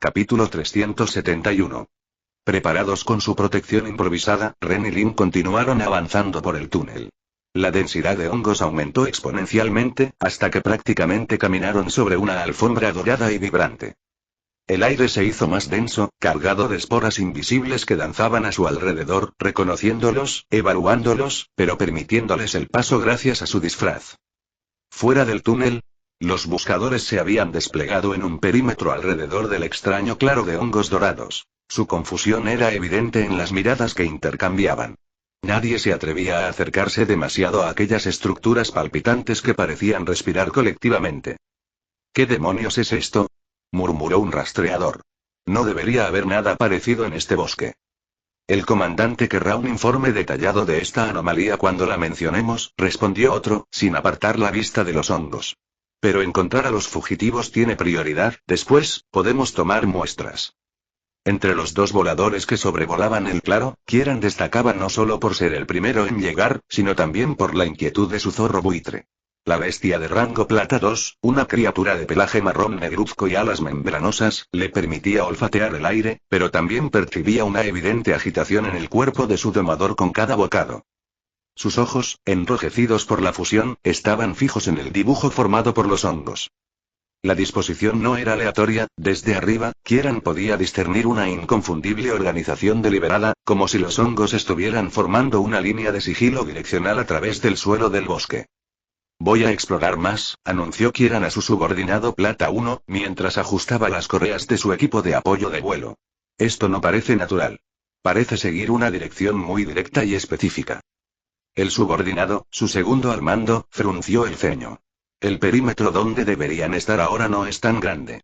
Capítulo 371. Preparados con su protección improvisada, Ren y Lin continuaron avanzando por el túnel. La densidad de hongos aumentó exponencialmente, hasta que prácticamente caminaron sobre una alfombra dorada y vibrante. El aire se hizo más denso, cargado de esporas invisibles que danzaban a su alrededor, reconociéndolos, evaluándolos, pero permitiéndoles el paso gracias a su disfraz. Fuera del túnel, los buscadores se habían desplegado en un perímetro alrededor del extraño claro de hongos dorados. Su confusión era evidente en las miradas que intercambiaban. Nadie se atrevía a acercarse demasiado a aquellas estructuras palpitantes que parecían respirar colectivamente. ¿Qué demonios es esto?, murmuró un rastreador. No debería haber nada parecido en este bosque. El comandante querrá un informe detallado de esta anomalía cuando la mencionemos, respondió otro, sin apartar la vista de los hongos. Pero encontrar a los fugitivos tiene prioridad, después, podemos tomar muestras. Entre los dos voladores que sobrevolaban el claro, Kieran destacaba no solo por ser el primero en llegar, sino también por la inquietud de su zorro buitre. La bestia de rango plata 2, una criatura de pelaje marrón negruzco y alas membranosas, le permitía olfatear el aire, pero también percibía una evidente agitación en el cuerpo de su domador con cada bocado. Sus ojos, enrojecidos por la fusión, estaban fijos en el dibujo formado por los hongos. La disposición no era aleatoria, desde arriba, Kieran podía discernir una inconfundible organización deliberada, como si los hongos estuvieran formando una línea de sigilo direccional a través del suelo del bosque. Voy a explorar más, anunció Kieran a su subordinado Plata 1, mientras ajustaba las correas de su equipo de apoyo de vuelo. Esto no parece natural. Parece seguir una dirección muy directa y específica. El subordinado, su segundo al mando, frunció el ceño. El perímetro donde deberían estar ahora no es tan grande.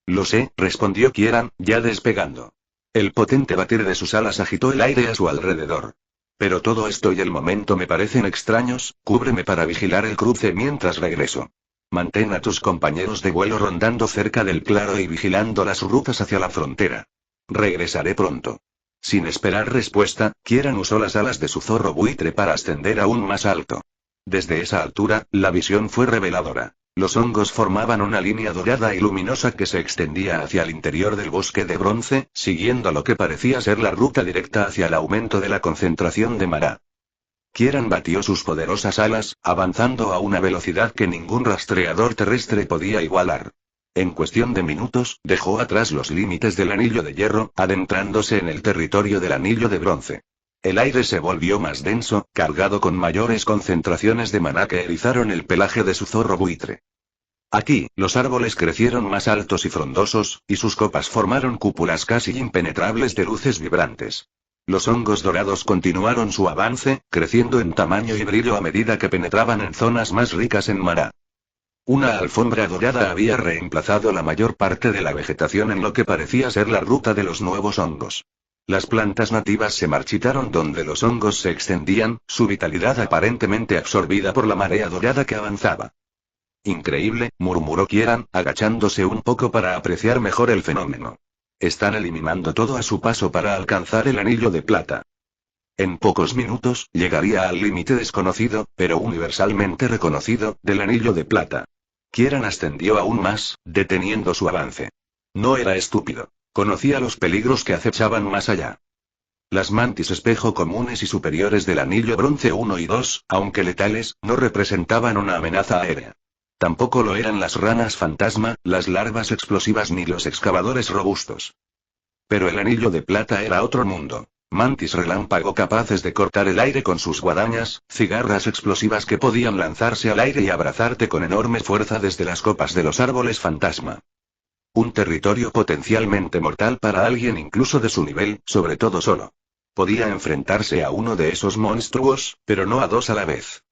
Lo sé, respondió Kieran, ya despegando. El potente batir de sus alas agitó el aire a su alrededor. Pero todo esto y el momento me parecen extraños, cúbreme para vigilar el cruce mientras regreso. Mantén a tus compañeros de vuelo rondando cerca del claro y vigilando las rutas hacia la frontera. Regresaré pronto. Sin esperar respuesta, Kieran usó las alas de su zorro buitre para ascender aún más alto. Desde esa altura, la visión fue reveladora. Los hongos formaban una línea dorada y luminosa que se extendía hacia el interior del bosque de bronce, siguiendo lo que parecía ser la ruta directa hacia el aumento de la concentración de Mara. Kieran batió sus poderosas alas, avanzando a una velocidad que ningún rastreador terrestre podía igualar. En cuestión de minutos, dejó atrás los límites del anillo de hierro, adentrándose en el territorio del anillo de bronce. El aire se volvió más denso, cargado con mayores concentraciones de maná que erizaron el pelaje de su zorro buitre. Aquí, los árboles crecieron más altos y frondosos, y sus copas formaron cúpulas casi impenetrables de luces vibrantes. Los hongos dorados continuaron su avance, creciendo en tamaño y brillo a medida que penetraban en zonas más ricas en maná. Una alfombra dorada había reemplazado la mayor parte de la vegetación en lo que parecía ser la ruta de los nuevos hongos. Las plantas nativas se marchitaron donde los hongos se extendían, su vitalidad aparentemente absorbida por la marea dorada que avanzaba. Increíble, murmuró Kieran, agachándose un poco para apreciar mejor el fenómeno. Están eliminando todo a su paso para alcanzar el anillo de plata. En pocos minutos, llegaría al límite desconocido, pero universalmente reconocido, del anillo de plata. Kieran ascendió aún más, deteniendo su avance. No era estúpido. Conocía los peligros que acechaban más allá. Las mantis espejo comunes y superiores del anillo bronce 1 y 2, aunque letales, no representaban una amenaza aérea. Tampoco lo eran las ranas fantasma, las larvas explosivas ni los excavadores robustos. Pero el anillo de plata era otro mundo. Mantis relámpago capaces de cortar el aire con sus guadañas, cigarras explosivas que podían lanzarse al aire y abrazarte con enorme fuerza desde las copas de los árboles fantasma. Un territorio potencialmente mortal para alguien incluso de su nivel, sobre todo solo. Podía enfrentarse a uno de esos monstruos, pero no a dos a la vez.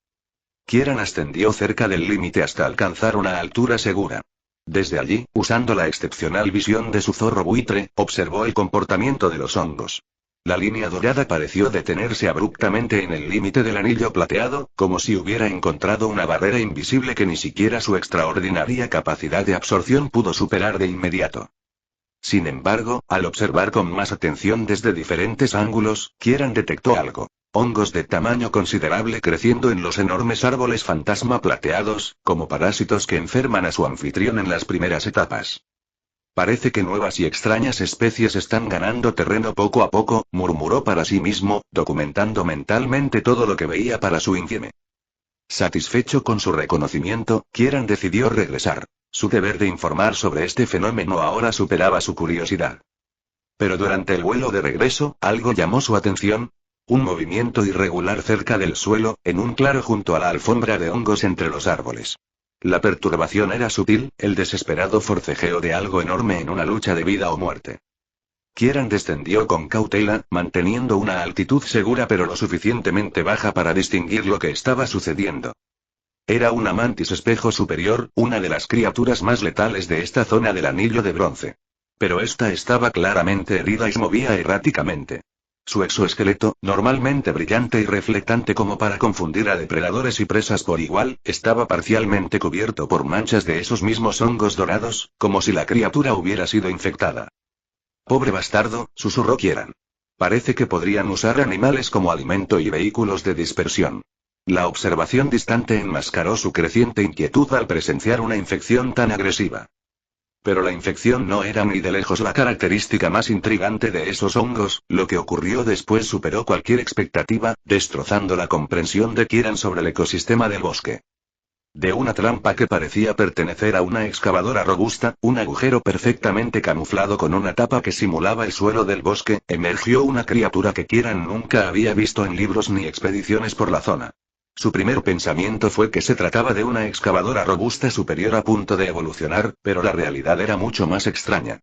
Kieran ascendió cerca del límite hasta alcanzar una altura segura. Desde allí, usando la excepcional visión de su zorro buitre, observó el comportamiento de los hongos. La línea dorada pareció detenerse abruptamente en el límite del anillo plateado, como si hubiera encontrado una barrera invisible que ni siquiera su extraordinaria capacidad de absorción pudo superar de inmediato. Sin embargo, al observar con más atención desde diferentes ángulos, Kieran detectó algo. Hongos de tamaño considerable creciendo en los enormes árboles fantasma plateados, como parásitos que enferman a su anfitrión en las primeras etapas. Parece que nuevas y extrañas especies están ganando terreno poco a poco, murmuró para sí mismo, documentando mentalmente todo lo que veía para su infieme. Satisfecho con su reconocimiento, Kieran decidió regresar. Su deber de informar sobre este fenómeno ahora superaba su curiosidad. Pero durante el vuelo de regreso, algo llamó su atención. Un movimiento irregular cerca del suelo, en un claro junto a la alfombra de hongos entre los árboles. La perturbación era sutil, el desesperado forcejeo de algo enorme en una lucha de vida o muerte. Kieran descendió con cautela, manteniendo una altitud segura pero lo suficientemente baja para distinguir lo que estaba sucediendo. Era una mantis espejo superior, una de las criaturas más letales de esta zona del anillo de bronce. Pero esta estaba claramente herida y se movía erráticamente. Su exoesqueleto, normalmente brillante y reflectante como para confundir a depredadores y presas por igual, estaba parcialmente cubierto por manchas de esos mismos hongos dorados, como si la criatura hubiera sido infectada. Pobre bastardo, susurró Kieran. Parece que podrían usar animales como alimento y vehículos de dispersión. La observación distante enmascaró su creciente inquietud al presenciar una infección tan agresiva. Pero la infección no era ni de lejos la característica más intrigante de esos hongos, lo que ocurrió después superó cualquier expectativa, destrozando la comprensión de Kieran sobre el ecosistema del bosque. De una trampa que parecía pertenecer a una excavadora robusta, un agujero perfectamente camuflado con una tapa que simulaba el suelo del bosque, emergió una criatura que Kieran nunca había visto en libros ni expediciones por la zona. Su primer pensamiento fue que se trataba de una excavadora robusta superior a punto de evolucionar, pero la realidad era mucho más extraña.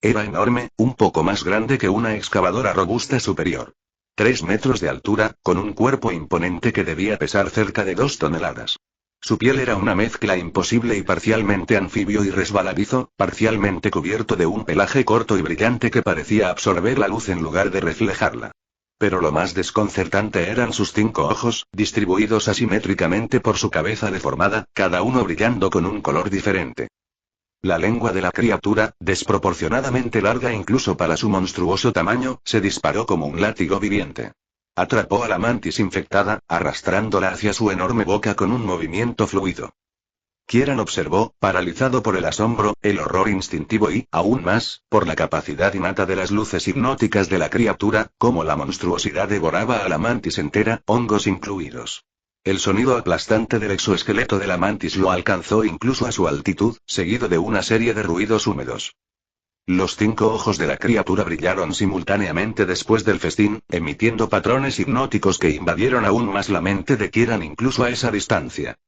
Era enorme, un poco más grande que una excavadora robusta superior. 3 metros de altura, con un cuerpo imponente que debía pesar cerca de 2 toneladas. Su piel era una mezcla imposible y parcialmente anfibio y resbaladizo, parcialmente cubierto de un pelaje corto y brillante que parecía absorber la luz en lugar de reflejarla. Pero lo más desconcertante eran sus 5 ojos, distribuidos asimétricamente por su cabeza deformada, cada uno brillando con un color diferente. La lengua de la criatura, desproporcionadamente larga incluso para su monstruoso tamaño, se disparó como un látigo viviente. Atrapó a la mantis infectada, arrastrándola hacia su enorme boca con un movimiento fluido. Kieran observó, paralizado por el asombro, el horror instintivo y, aún más, por la capacidad innata de las luces hipnóticas de la criatura, cómo la monstruosidad devoraba a la mantis entera, hongos incluidos. El sonido aplastante del exoesqueleto de la mantis lo alcanzó incluso a su altitud, seguido de una serie de ruidos húmedos. Los 5 ojos de la criatura brillaron simultáneamente después del festín, emitiendo patrones hipnóticos que invadieron aún más la mente de Kieran incluso a esa distancia.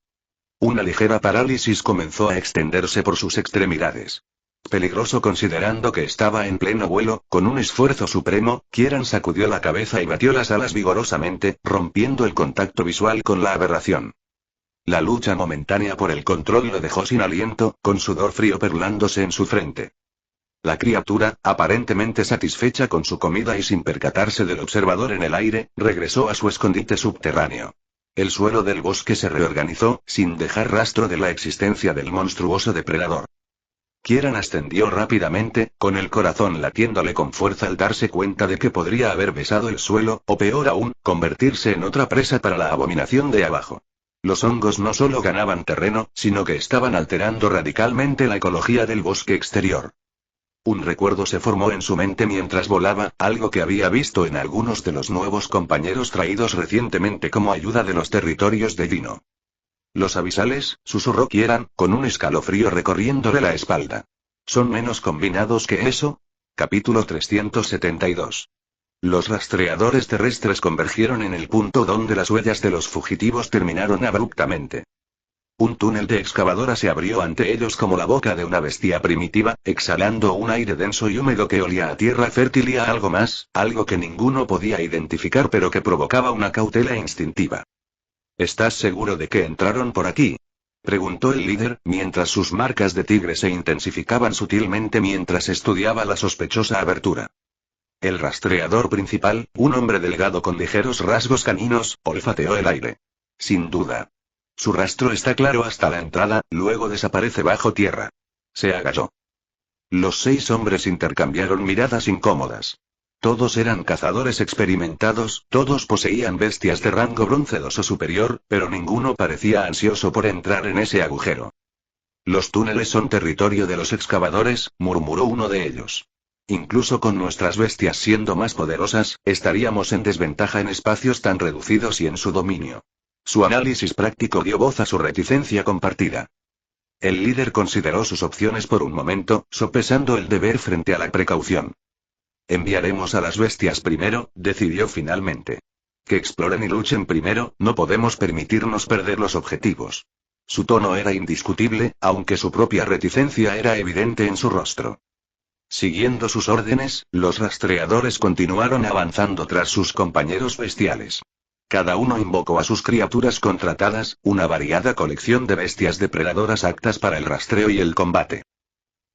Una ligera parálisis comenzó a extenderse por sus extremidades. Peligroso considerando que estaba en pleno vuelo, con un esfuerzo supremo, Kieran sacudió la cabeza y batió las alas vigorosamente, rompiendo el contacto visual con la aberración. La lucha momentánea por el control lo dejó sin aliento, con sudor frío perlándose en su frente. La criatura, aparentemente satisfecha con su comida y sin percatarse del observador en el aire, regresó a su escondite subterráneo. El suelo del bosque se reorganizó, sin dejar rastro de la existencia del monstruoso depredador. Kieran ascendió rápidamente, con el corazón latiéndole con fuerza al darse cuenta de que podría haber besado el suelo, o peor aún, convertirse en otra presa para la abominación de abajo. Los hongos no solo ganaban terreno, sino que estaban alterando radicalmente la ecología del bosque exterior. Un recuerdo se formó en su mente mientras volaba, algo que había visto en algunos de los nuevos compañeros traídos recientemente como ayuda de los territorios de Dino. Los avisales, susurró Kieran, con un escalofrío recorriéndole la espalda. ¿Son menos combinados que eso? Capítulo 372. Los rastreadores terrestres convergieron en el punto donde las huellas de los fugitivos terminaron abruptamente. Un túnel de excavadora se abrió ante ellos como la boca de una bestia primitiva, exhalando un aire denso y húmedo que olía a tierra fértil y a algo más, algo que ninguno podía identificar pero que provocaba una cautela instintiva. ¿Estás seguro de que entraron por aquí?, preguntó el líder, mientras sus marcas de tigre se intensificaban sutilmente mientras estudiaba la sospechosa abertura. El rastreador principal, un hombre delgado con ligeros rasgos caninos, olfateó el aire. Sin duda. Su rastro está claro hasta la entrada, luego desaparece bajo tierra. Se agachó. Los 6 hombres intercambiaron miradas incómodas. Todos eran cazadores experimentados, todos poseían bestias de rango bronce 2 o superior, pero ninguno parecía ansioso por entrar en ese agujero. Los túneles son territorio de los excavadores, murmuró uno de ellos. Incluso con nuestras bestias siendo más poderosas, estaríamos en desventaja en espacios tan reducidos y en su dominio. Su análisis práctico dio voz a su reticencia compartida. El líder consideró sus opciones por un momento, sopesando el deber frente a la precaución. Enviaremos a las bestias primero, decidió finalmente. Que exploren y luchen primero, no podemos permitirnos perder los objetivos. Su tono era indiscutible, aunque su propia reticencia era evidente en su rostro. Siguiendo sus órdenes, los rastreadores continuaron avanzando tras sus compañeros bestiales. Cada uno invocó a sus criaturas contratadas, una variada colección de bestias depredadoras aptas para el rastreo y el combate.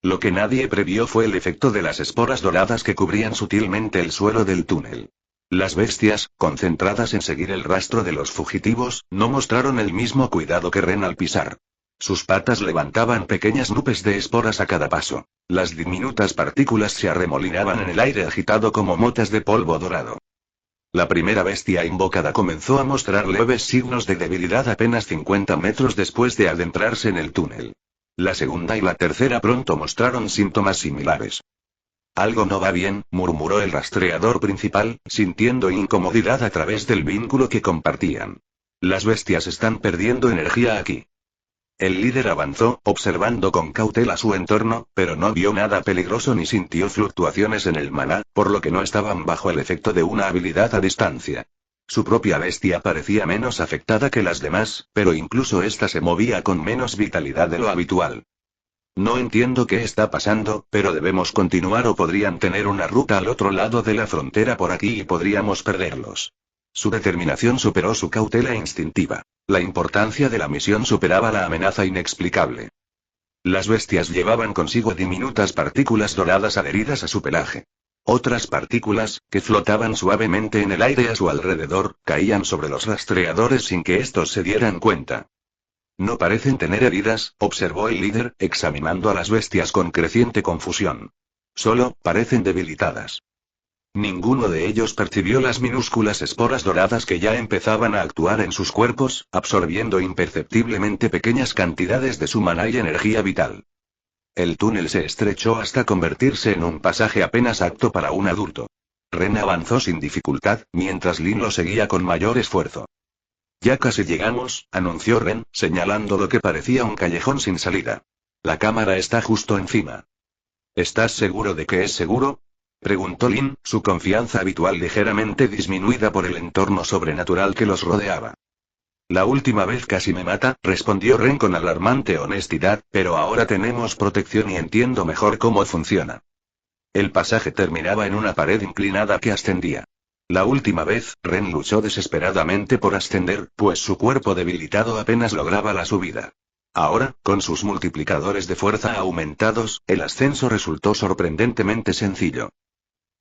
Lo que nadie previó fue el efecto de las esporas doradas que cubrían sutilmente el suelo del túnel. Las bestias, concentradas en seguir el rastro de los fugitivos, no mostraron el mismo cuidado que Ren al pisar. Sus patas levantaban pequeñas nubes de esporas a cada paso. Las diminutas partículas se arremolinaban en el aire agitado como motas de polvo dorado. La primera bestia invocada comenzó a mostrar leves signos de debilidad apenas 50 metros después de adentrarse en el túnel. La segunda y la tercera pronto mostraron síntomas similares. Algo no va bien, murmuró el rastreador principal, sintiendo incomodidad a través del vínculo que compartían. Las bestias están perdiendo energía aquí. El líder avanzó, observando con cautela su entorno, pero no vio nada peligroso ni sintió fluctuaciones en el maná, por lo que no estaban bajo el efecto de una habilidad a distancia. Su propia bestia parecía menos afectada que las demás, pero incluso ésta se movía con menos vitalidad de lo habitual. No entiendo qué está pasando, pero debemos continuar o podrían tener una ruta al otro lado de la frontera por aquí y podríamos perderlos. Su determinación superó su cautela instintiva. La importancia de la misión superaba la amenaza inexplicable. Las bestias llevaban consigo diminutas partículas doradas adheridas a su pelaje. Otras partículas, que flotaban suavemente en el aire a su alrededor, caían sobre los rastreadores sin que estos se dieran cuenta. No parecen tener heridas, observó el líder, examinando a las bestias con creciente confusión. Solo, parecen debilitadas. Ninguno de ellos percibió las minúsculas esporas doradas que ya empezaban a actuar en sus cuerpos, absorbiendo imperceptiblemente pequeñas cantidades de su maná y energía vital. El túnel se estrechó hasta convertirse en un pasaje apenas apto para un adulto. Ren avanzó sin dificultad, mientras Lin lo seguía con mayor esfuerzo. Ya casi llegamos, anunció Ren, señalando lo que parecía un callejón sin salida. La cámara está justo encima. ¿Estás seguro de que es seguro? Preguntó Lin, su confianza habitual ligeramente disminuida por el entorno sobrenatural que los rodeaba. La última vez casi me mata, respondió Ren con alarmante honestidad, pero ahora tenemos protección y entiendo mejor cómo funciona. El pasaje terminaba en una pared inclinada que ascendía. La última vez, Ren luchó desesperadamente por ascender, pues su cuerpo debilitado apenas lograba la subida. Ahora, con sus multiplicadores de fuerza aumentados, el ascenso resultó sorprendentemente sencillo.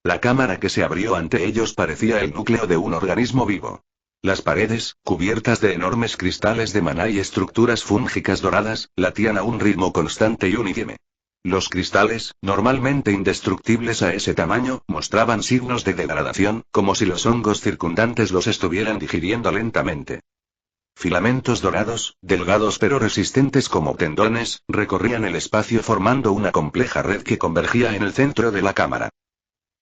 La cámara que se abrió ante ellos parecía el núcleo de un organismo vivo. Las paredes, cubiertas de enormes cristales de maná y estructuras fúngicas doradas, latían a un ritmo constante y uniforme. Los cristales, normalmente indestructibles a ese tamaño, mostraban signos de degradación, como si los hongos circundantes los estuvieran digiriendo lentamente. Filamentos dorados, delgados pero resistentes como tendones, recorrían el espacio formando una compleja red que convergía en el centro de la cámara.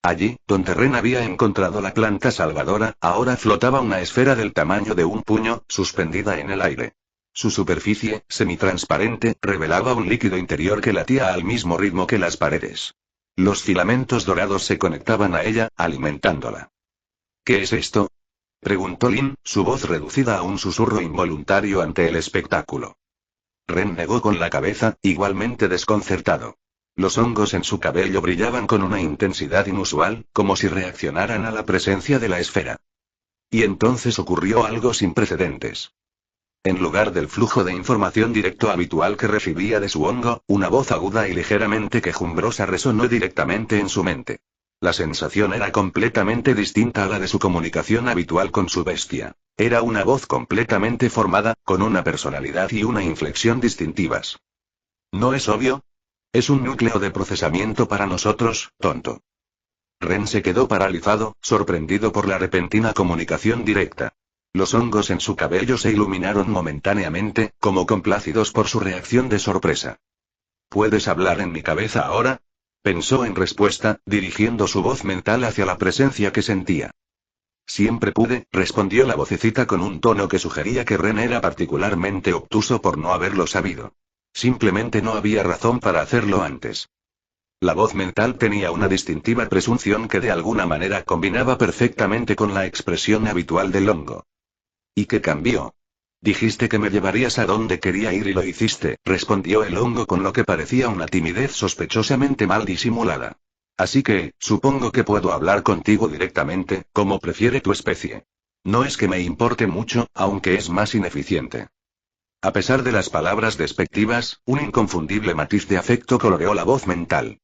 Allí, donde Ren había encontrado la planta salvadora, ahora flotaba una esfera del tamaño de un puño, suspendida en el aire. Su superficie, semitransparente, revelaba un líquido interior que latía al mismo ritmo que las paredes. Los filamentos dorados se conectaban a ella, alimentándola. ¿Qué es esto? Preguntó Lin, su voz reducida a un susurro involuntario ante el espectáculo. Ren negó con la cabeza, igualmente desconcertado. Los hongos en su cabello brillaban con una intensidad inusual, como si reaccionaran a la presencia de la esfera. Y entonces ocurrió algo sin precedentes. En lugar del flujo de información directo habitual que recibía de su hongo, una voz aguda y ligeramente quejumbrosa resonó directamente en su mente. La sensación era completamente distinta a la de su comunicación habitual con su bestia. Era una voz completamente formada, con una personalidad y una inflexión distintivas. ¿No es obvio? Es un núcleo de procesamiento para nosotros, tonto. Ren se quedó paralizado, sorprendido por la repentina comunicación directa. Los hongos en su cabello se iluminaron momentáneamente, como complácidos por su reacción de sorpresa. ¿Puedes hablar en mi cabeza ahora? Pensó en respuesta, dirigiendo su voz mental hacia la presencia que sentía. Siempre pude, respondió la vocecita con un tono que sugería que Ren era particularmente obtuso por no haberlo sabido. Simplemente no había razón para hacerlo antes. La voz mental tenía una distintiva presunción que de alguna manera combinaba perfectamente con la expresión habitual del hongo. ¿Y qué cambió? Dijiste que me llevarías a donde quería ir y lo hiciste, respondió el hongo con lo que parecía una timidez sospechosamente mal disimulada. Así que, supongo que puedo hablar contigo directamente, como prefiere tu especie. No es que me importe mucho, aunque es más ineficiente. A pesar de las palabras despectivas, un inconfundible matiz de afecto coloreó la voz mental.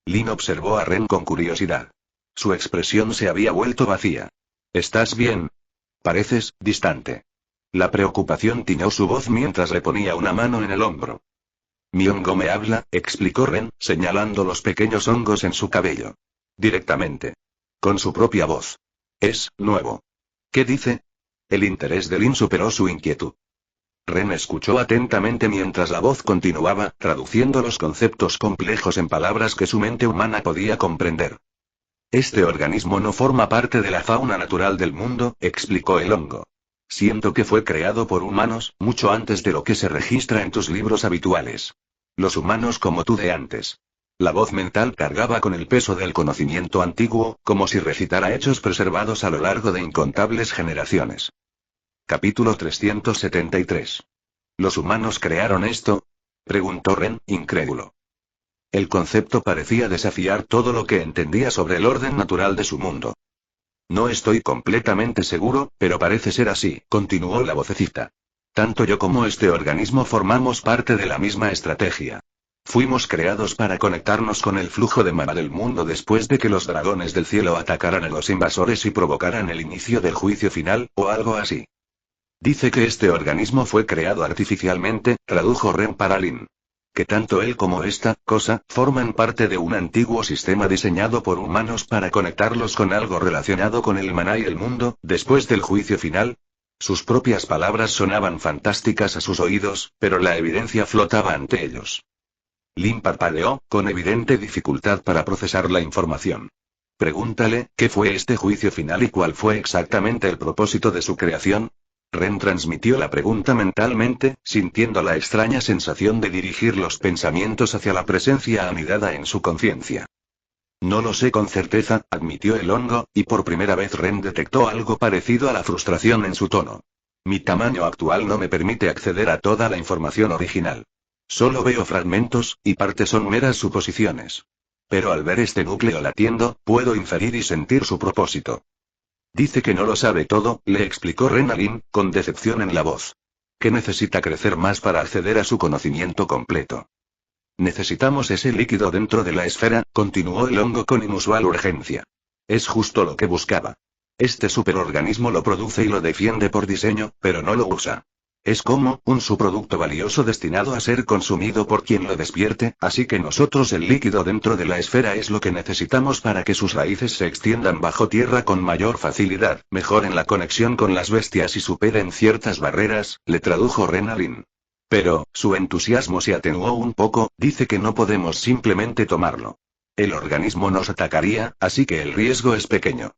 Lin observó a Ren con curiosidad. Su expresión se había vuelto vacía. ¿Estás bien? Pareces distante. La preocupación tiñó su voz mientras le ponía una mano en el hombro. Mi hongo me habla, explicó Ren, señalando los pequeños hongos en su cabello. Directamente. Con su propia voz. Es nuevo. ¿Qué dice? El interés de Lin superó su inquietud. Ren escuchó atentamente mientras la voz continuaba, traduciendo los conceptos complejos en palabras que su mente humana podía comprender. Este organismo no forma parte de la fauna natural del mundo, explicó el hongo. Siento que fue creado por humanos, mucho antes de lo que se registra en tus libros habituales. Los humanos como tú de antes. La voz mental cargaba con el peso del conocimiento antiguo, como si recitara hechos preservados a lo largo de incontables generaciones. Capítulo 373. ¿Los humanos crearon esto? Preguntó Ren, incrédulo. El concepto parecía desafiar todo lo que entendía sobre el orden natural de su mundo. No estoy completamente seguro, pero parece ser así, continuó la vocecita. Tanto yo como este organismo formamos parte de la misma estrategia. Fuimos creados para conectarnos con el flujo de mana del mundo después de que los dragones del cielo atacaran a los invasores y provocaran el inicio del juicio final, o algo así. Dice que este organismo fue creado artificialmente, tradujo Ren para Lin. Que tanto él como esta cosa forman parte de un antiguo sistema diseñado por humanos para conectarlos con algo relacionado con el maná y el mundo, después del juicio final. Sus propias palabras sonaban fantásticas a sus oídos, pero la evidencia flotaba ante ellos. Lin parpadeó, con evidente dificultad para procesar la información. Pregúntale, ¿qué fue este juicio final y cuál fue exactamente el propósito de su creación? Ren transmitió la pregunta mentalmente, sintiendo la extraña sensación de dirigir los pensamientos hacia la presencia anidada en su conciencia. No lo sé con certeza, admitió el hongo, y por primera vez Ren detectó algo parecido a la frustración en su tono. Mi tamaño actual no me permite acceder a toda la información original. Solo veo fragmentos, y partes son meras suposiciones. Pero al ver este núcleo latiendo, puedo inferir y sentir su propósito. Dice que no lo sabe todo, le explicó Ren a Lin, con decepción en la voz. Que necesita crecer más para acceder a su conocimiento completo. Necesitamos ese líquido dentro de la esfera, continuó el hongo con inusual urgencia. Es justo lo que buscaba. Este superorganismo lo produce y lo defiende por diseño, pero no lo usa. Es como un subproducto valioso destinado a ser consumido por quien lo despierte, así que nosotros el líquido dentro de la esfera es lo que necesitamos para que sus raíces se extiendan bajo tierra con mayor facilidad, mejoren la conexión con las bestias y superen ciertas barreras, le tradujo Ren a Lin. Pero, su entusiasmo se atenuó un poco, dice que no podemos simplemente tomarlo. El organismo nos atacaría, así que el riesgo es pequeño.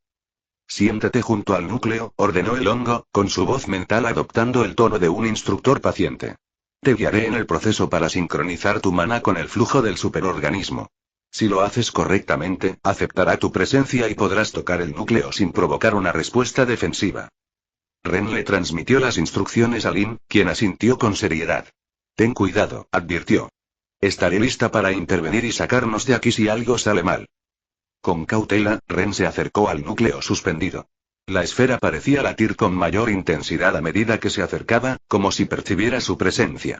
Siéntate junto al núcleo, ordenó el hongo, con su voz mental adoptando el tono de un instructor paciente. Te guiaré en el proceso para sincronizar tu maná con el flujo del superorganismo. Si lo haces correctamente, aceptará tu presencia y podrás tocar el núcleo sin provocar una respuesta defensiva. Ren le transmitió las instrucciones a Lin, quien asintió con seriedad. Ten cuidado, advirtió. Estaré lista para intervenir y sacarnos de aquí si algo sale mal. Con cautela, Ren se acercó al núcleo suspendido. La esfera parecía latir con mayor intensidad a medida que se acercaba, como si percibiera su presencia.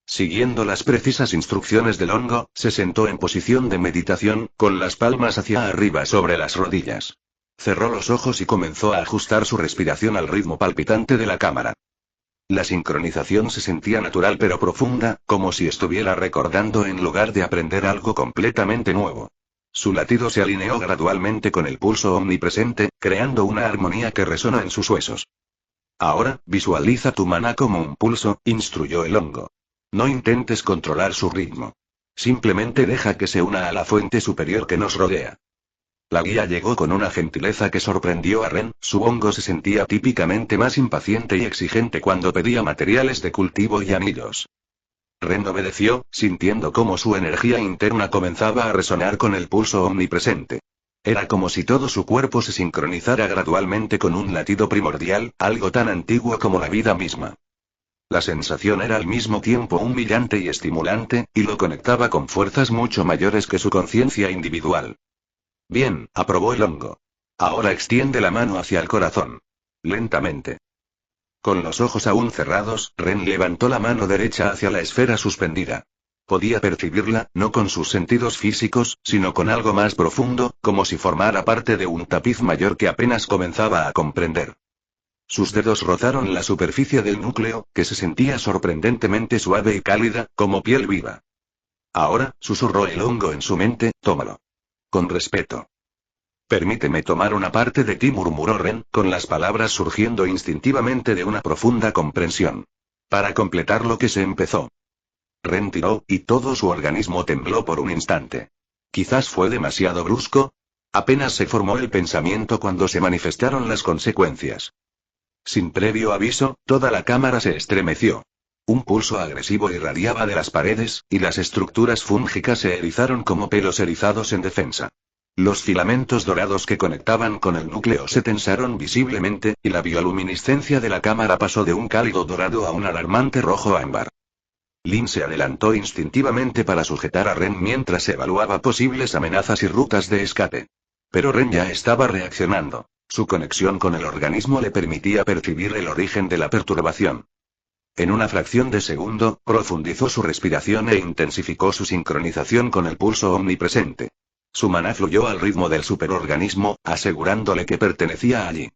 Siguiendo las precisas instrucciones del hongo, se sentó en posición de meditación, con las palmas hacia arriba sobre las rodillas. Cerró los ojos y comenzó a ajustar su respiración al ritmo palpitante de la cámara. La sincronización se sentía natural pero profunda, como si estuviera recordando en lugar de aprender algo completamente nuevo. Su latido se alineó gradualmente con el pulso omnipresente, creando una armonía que resonó en sus huesos. Ahora, visualiza tu maná como un pulso, instruyó el hongo. No intentes controlar su ritmo. Simplemente deja que se una a la fuente superior que nos rodea. La guía llegó con una gentileza que sorprendió a Ren, su hongo se sentía típicamente más impaciente y exigente cuando pedía materiales de cultivo y anillos. Ren obedeció, sintiendo cómo su energía interna comenzaba a resonar con el pulso omnipresente. Era como si todo su cuerpo se sincronizara gradualmente con un latido primordial, algo tan antiguo como la vida misma. La sensación era al mismo tiempo humillante y estimulante, y lo conectaba con fuerzas mucho mayores que su conciencia individual. Bien, aprobó el hongo. Ahora extiende la mano hacia el corazón. Lentamente. Con los ojos aún cerrados, Ren levantó la mano derecha hacia la esfera suspendida. Podía percibirla, no con sus sentidos físicos, sino con algo más profundo, como si formara parte de un tapiz mayor que apenas comenzaba a comprender. Sus dedos rozaron la superficie del núcleo, que se sentía sorprendentemente suave y cálida, como piel viva. Ahora, susurró el hongo en su mente, tómalo. Con respeto. Permíteme tomar una parte de ti, murmuró Ren, con las palabras surgiendo instintivamente de una profunda comprensión. Para completar lo que se empezó. Ren tiró, y todo su organismo tembló por un instante. Quizás fue demasiado brusco. Apenas se formó el pensamiento cuando se manifestaron las consecuencias. Sin previo aviso, toda la cámara se estremeció. Un pulso agresivo irradiaba de las paredes, y las estructuras fúngicas se erizaron como pelos erizados en defensa. Los filamentos dorados que conectaban con el núcleo se tensaron visiblemente, y la bioluminiscencia de la cámara pasó de un cálido dorado a un alarmante rojo ámbar. Lin se adelantó instintivamente para sujetar a Ren mientras evaluaba posibles amenazas y rutas de escape. Pero Ren ya estaba reaccionando. Su conexión con el organismo le permitía percibir el origen de la perturbación. En una fracción de segundo, profundizó su respiración e intensificó su sincronización con el pulso omnipresente. Su maná fluyó al ritmo del superorganismo, asegurándole que pertenecía allí.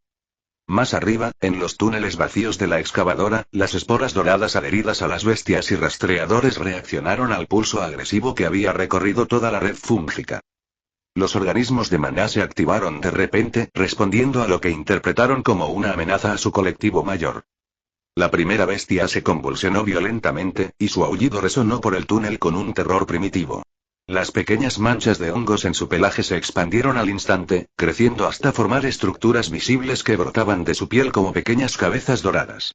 Más arriba, en los túneles vacíos de la excavadora, las esporas doradas adheridas a las bestias y rastreadores reaccionaron al pulso agresivo que había recorrido toda la red fúngica. Los organismos de maná se activaron de repente, respondiendo a lo que interpretaron como una amenaza a su colectivo mayor. La primera bestia se convulsionó violentamente, y su aullido resonó por el túnel con un terror primitivo. Las pequeñas manchas de hongos en su pelaje se expandieron al instante, creciendo hasta formar estructuras visibles que brotaban de su piel como pequeñas cabezas doradas.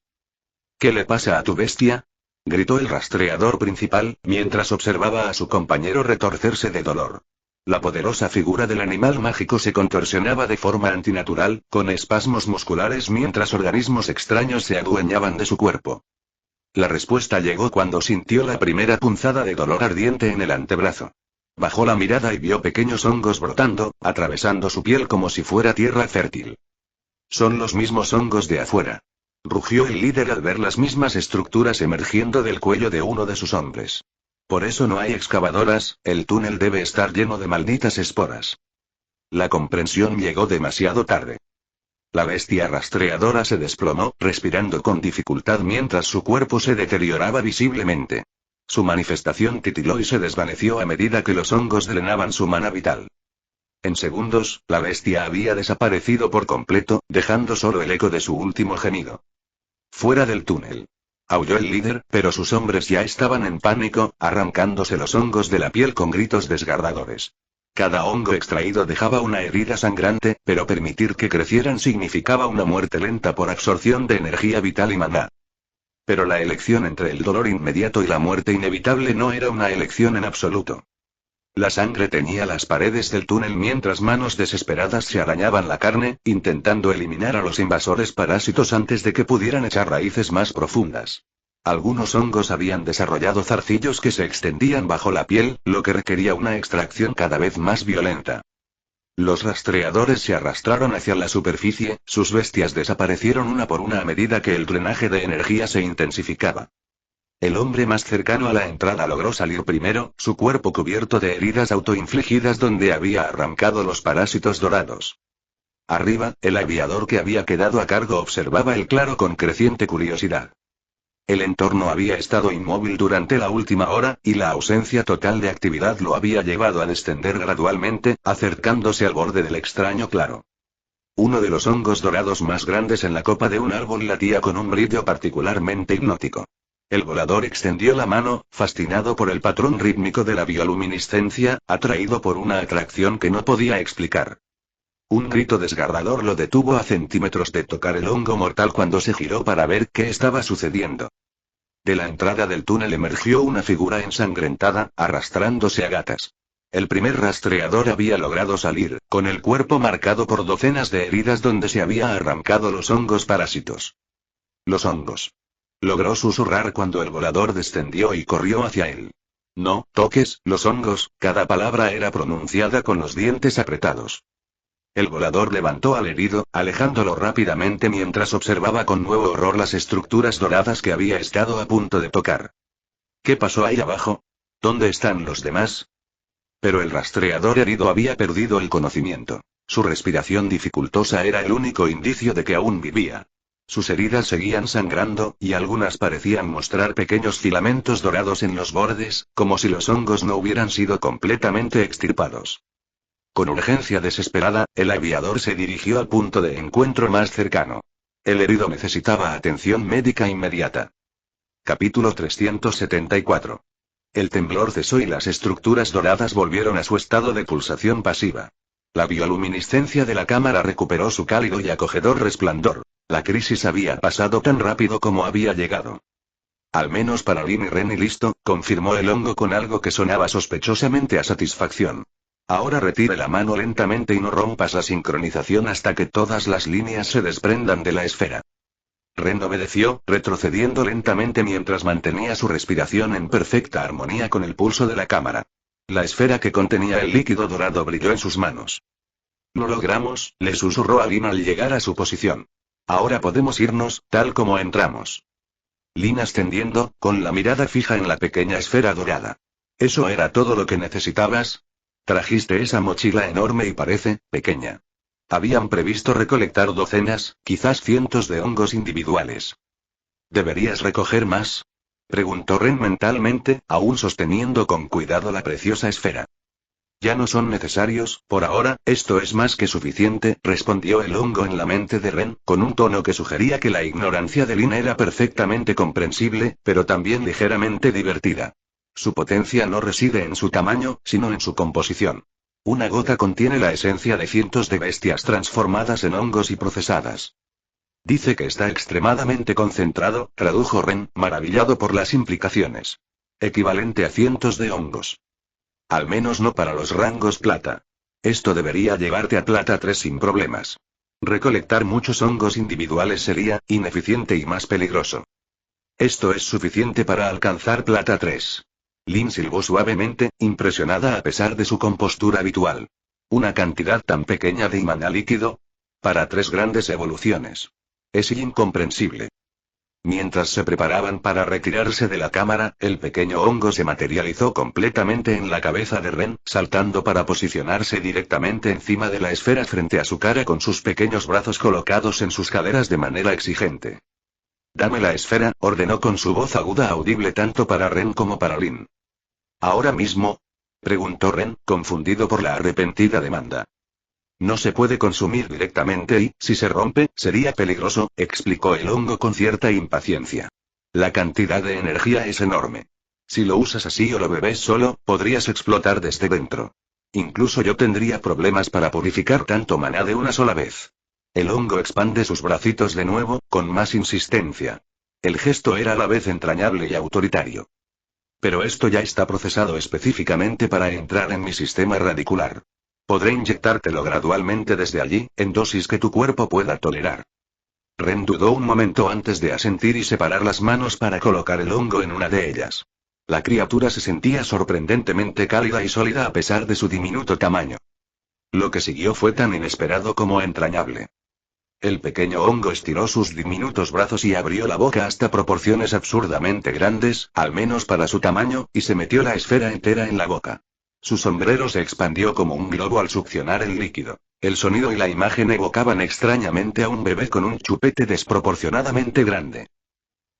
¿Qué le pasa a tu bestia?, gritó el rastreador principal, mientras observaba a su compañero retorcerse de dolor. La poderosa figura del animal mágico se contorsionaba de forma antinatural, con espasmos musculares mientras organismos extraños se adueñaban de su cuerpo. La respuesta llegó cuando sintió la primera punzada de dolor ardiente en el antebrazo. Bajó la mirada y vio pequeños hongos brotando, atravesando su piel como si fuera tierra fértil. Son los mismos hongos de afuera. Rugió el líder al ver las mismas estructuras emergiendo del cuello de uno de sus hombres. Por eso no hay excavadoras, el túnel debe estar lleno de malditas esporas. La comprensión llegó demasiado tarde. La bestia rastreadora se desplomó, respirando con dificultad mientras su cuerpo se deterioraba visiblemente. Su manifestación titiló y se desvaneció a medida que los hongos drenaban su mana vital. En segundos, la bestia había desaparecido por completo, dejando solo el eco de su último gemido. Fuera del túnel. Aulló el líder, pero sus hombres ya estaban en pánico, arrancándose los hongos de la piel con gritos desgarradores. Cada hongo extraído dejaba una herida sangrante, pero permitir que crecieran significaba una muerte lenta por absorción de energía vital y maná. Pero la elección entre el dolor inmediato y la muerte inevitable no era una elección en absoluto. La sangre teñía las paredes del túnel mientras manos desesperadas se arañaban la carne, intentando eliminar a los invasores parásitos antes de que pudieran echar raíces más profundas. Algunos hongos habían desarrollado zarcillos que se extendían bajo la piel, lo que requería una extracción cada vez más violenta. Los rastreadores se arrastraron hacia la superficie, sus bestias desaparecieron una por una a medida que el drenaje de energía se intensificaba. El hombre más cercano a la entrada logró salir primero, su cuerpo cubierto de heridas autoinfligidas donde había arrancado los parásitos dorados. Arriba, el aviador que había quedado a cargo observaba el claro con creciente curiosidad. El entorno había estado inmóvil durante la última hora, y la ausencia total de actividad lo había llevado a descender gradualmente, acercándose al borde del extraño claro. Uno de los hongos dorados más grandes en la copa de un árbol latía con un brillo particularmente hipnótico. El volador extendió la mano, fascinado por el patrón rítmico de la bioluminiscencia, atraído por una atracción que no podía explicar. Un grito desgarrador lo detuvo a centímetros de tocar el hongo mortal cuando se giró para ver qué estaba sucediendo. De la entrada del túnel emergió una figura ensangrentada, arrastrándose a gatas. El primer rastreador había logrado salir, con el cuerpo marcado por docenas de heridas donde se había arrancado los hongos parásitos. Los hongos. Logró susurrar cuando el volador descendió y corrió hacia él. No toques los hongos, cada palabra era pronunciada con los dientes apretados. El volador levantó al herido, alejándolo rápidamente mientras observaba con nuevo horror las estructuras doradas que había estado a punto de tocar. ¿Qué pasó ahí abajo? ¿Dónde están los demás? Pero el rastreador herido había perdido el conocimiento. Su respiración dificultosa era el único indicio de que aún vivía. Sus heridas seguían sangrando, y algunas parecían mostrar pequeños filamentos dorados en los bordes, como si los hongos no hubieran sido completamente extirpados. Con urgencia desesperada, el aviador se dirigió al punto de encuentro más cercano. El herido necesitaba atención médica inmediata. Capítulo 374. El temblor cesó y las estructuras doradas volvieron a su estado de pulsación pasiva. La bioluminiscencia de la cámara recuperó su cálido y acogedor resplandor. La crisis había pasado tan rápido como había llegado. Al menos para Lin y Ren y listo, confirmó el hongo con algo que sonaba sospechosamente a satisfacción. Ahora retire la mano lentamente y no rompas la sincronización hasta que todas las líneas se desprendan de la esfera. Ren obedeció, retrocediendo lentamente mientras mantenía su respiración en perfecta armonía con el pulso de la cámara. La esfera que contenía el líquido dorado brilló en sus manos. Lo logramos, le susurró a Lin al llegar a su posición. Ahora podemos irnos, tal como entramos. Lin ascendiendo, con la mirada fija en la pequeña esfera dorada. ¿Eso era todo lo que necesitabas? Trajiste esa mochila enorme y parece pequeña. Habían previsto recolectar docenas, quizás cientos de hongos individuales. ¿Deberías recoger más? Preguntó Ren mentalmente, aún sosteniendo con cuidado la preciosa esfera. Ya no son necesarios, por ahora, esto es más que suficiente, respondió el hongo en la mente de Ren, con un tono que sugería que la ignorancia de Lin era perfectamente comprensible, pero también ligeramente divertida. Su potencia no reside en su tamaño, sino en su composición. Una gota contiene la esencia de cientos de bestias transformadas en hongos y procesadas. Dice que está extremadamente concentrado, tradujo Ren, maravillado por las implicaciones. Equivalente a cientos de hongos. Al menos no para los rangos plata. Esto debería llevarte a plata 3 sin problemas. Recolectar muchos hongos individuales sería ineficiente y más peligroso. Esto es suficiente para alcanzar plata 3. Lin silbó suavemente, impresionada a pesar de su compostura habitual. ¿Una cantidad tan pequeña de maná líquido? Para 3 grandes evoluciones. Es incomprensible. Mientras se preparaban para retirarse de la cámara, el pequeño hongo se materializó completamente en la cabeza de Ren, saltando para posicionarse directamente encima de la esfera frente a su cara con sus pequeños brazos colocados en sus caderas de manera exigente. «Dame la esfera», ordenó con su voz aguda audible tanto para Ren como para Lin. «¿Ahora mismo?», preguntó Ren, confundido por la arrepentida demanda. «No se puede consumir directamente y, si se rompe, sería peligroso», explicó el hongo con cierta impaciencia. «La cantidad de energía es enorme. Si lo usas así o lo bebes solo, podrías explotar desde dentro. Incluso yo tendría problemas para purificar tanto maná de una sola vez». El hongo expande sus bracitos de nuevo, con más insistencia. El gesto era a la vez entrañable y autoritario. «Pero esto ya está procesado específicamente para entrar en mi sistema radicular. Podré inyectártelo gradualmente desde allí, en dosis que tu cuerpo pueda tolerar». Ren dudó un momento antes de asentir y separar las manos para colocar el hongo en una de ellas. La criatura se sentía sorprendentemente cálida y sólida a pesar de su diminuto tamaño. Lo que siguió fue tan inesperado como entrañable. El pequeño hongo estiró sus diminutos brazos y abrió la boca hasta proporciones absurdamente grandes, al menos para su tamaño, y se metió la esfera entera en la boca. Su sombrero se expandió como un globo al succionar el líquido. El sonido y la imagen evocaban extrañamente a un bebé con un chupete desproporcionadamente grande.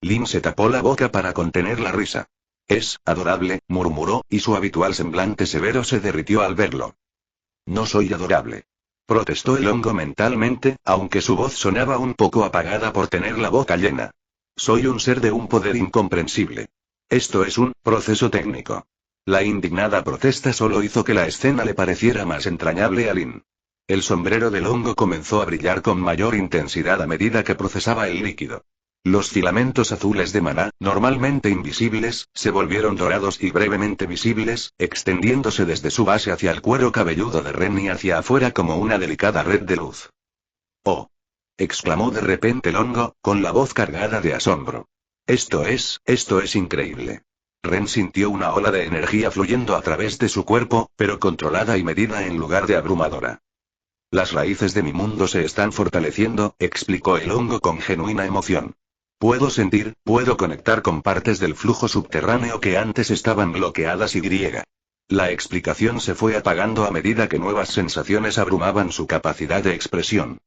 Lin se tapó la boca para contener la risa. «Es adorable», murmuró, y su habitual semblante severo se derritió al verlo. «No soy adorable. protestó el hongo mentalmente, aunque su voz sonaba un poco apagada por tener la boca llena. Soy un ser de un poder incomprensible. Esto es un proceso técnico. La indignada protesta solo hizo que la escena le pareciera más entrañable a Lin. El sombrero del hongo comenzó a brillar con mayor intensidad a medida que procesaba el líquido. Los filamentos azules de maná, normalmente invisibles, se volvieron dorados y brevemente visibles, extendiéndose desde su base hacia el cuero cabelludo de Ren y hacia afuera como una delicada red de luz. ¡Oh! Exclamó de repente el hongo, con la voz cargada de asombro. Esto es increíble. Ren sintió una ola de energía fluyendo a través de su cuerpo, pero controlada y medida en lugar de abrumadora. Las raíces de mi mundo se están fortaleciendo, explicó el hongo con genuina emoción. Puedo conectar con partes del flujo subterráneo que antes estaban bloqueadas y. La explicación se fue apagando a medida que nuevas sensaciones abrumaban su capacidad de expresión.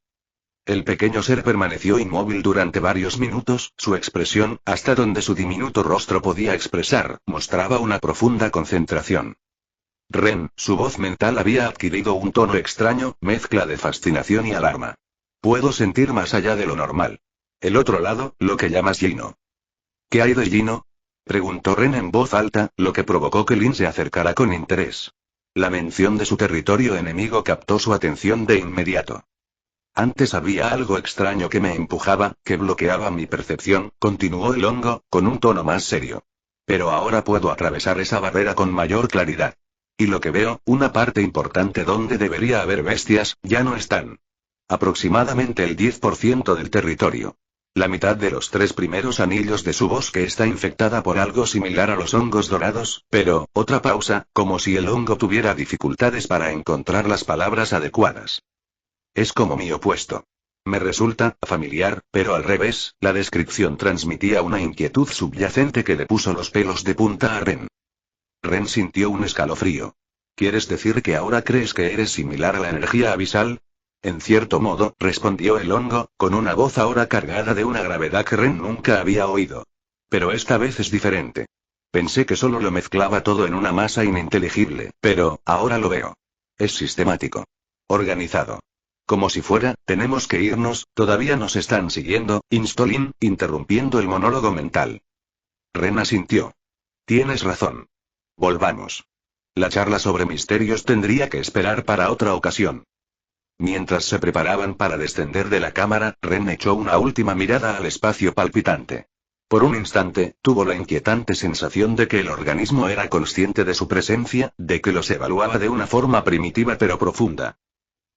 El pequeño ser permaneció inmóvil durante varios minutos, su expresión, hasta donde su diminuto rostro podía expresar, mostraba una profunda concentración. Ren, su voz mental había adquirido un tono extraño, mezcla de fascinación y alarma. Puedo sentir más allá de lo normal. El otro lado, lo que llamas Gino. ¿Qué hay de Gino? Preguntó Ren en voz alta, lo que provocó que Lin se acercara con interés. La mención de su territorio enemigo captó su atención de inmediato. Antes había algo extraño que me empujaba, que bloqueaba mi percepción, continuó el hongo, con un tono más serio. Pero ahora puedo atravesar esa barrera con mayor claridad. Y lo que veo, una parte importante donde debería haber bestias, ya no están. Aproximadamente el 10% del territorio. La mitad de los 3 primeros anillos de su bosque está infectada por algo similar a los hongos dorados, pero, otra pausa, como si el hongo tuviera dificultades para encontrar las palabras adecuadas. Es como mi opuesto. Me resulta familiar, pero al revés, la descripción transmitía una inquietud subyacente que le puso los pelos de punta a Ren. Ren sintió un escalofrío. ¿Quieres decir que ahora crees que eres similar a la energía abisal? En cierto modo, respondió el hongo, con una voz ahora cargada de una gravedad que Ren nunca había oído. Pero esta vez es diferente. Pensé que solo lo mezclaba todo en una masa ininteligible, pero, ahora lo veo. Es sistemático. Organizado. Como si fuera, tenemos que irnos, todavía nos están siguiendo, instó Lin, interrumpiendo el monólogo mental. Ren asintió. Tienes razón. Volvamos. La charla sobre misterios tendría que esperar para otra ocasión. Mientras se preparaban para descender de la cámara, Ren echó una última mirada al espacio palpitante. Por un instante, tuvo la inquietante sensación de que el organismo era consciente de su presencia, de que los evaluaba de una forma primitiva pero profunda.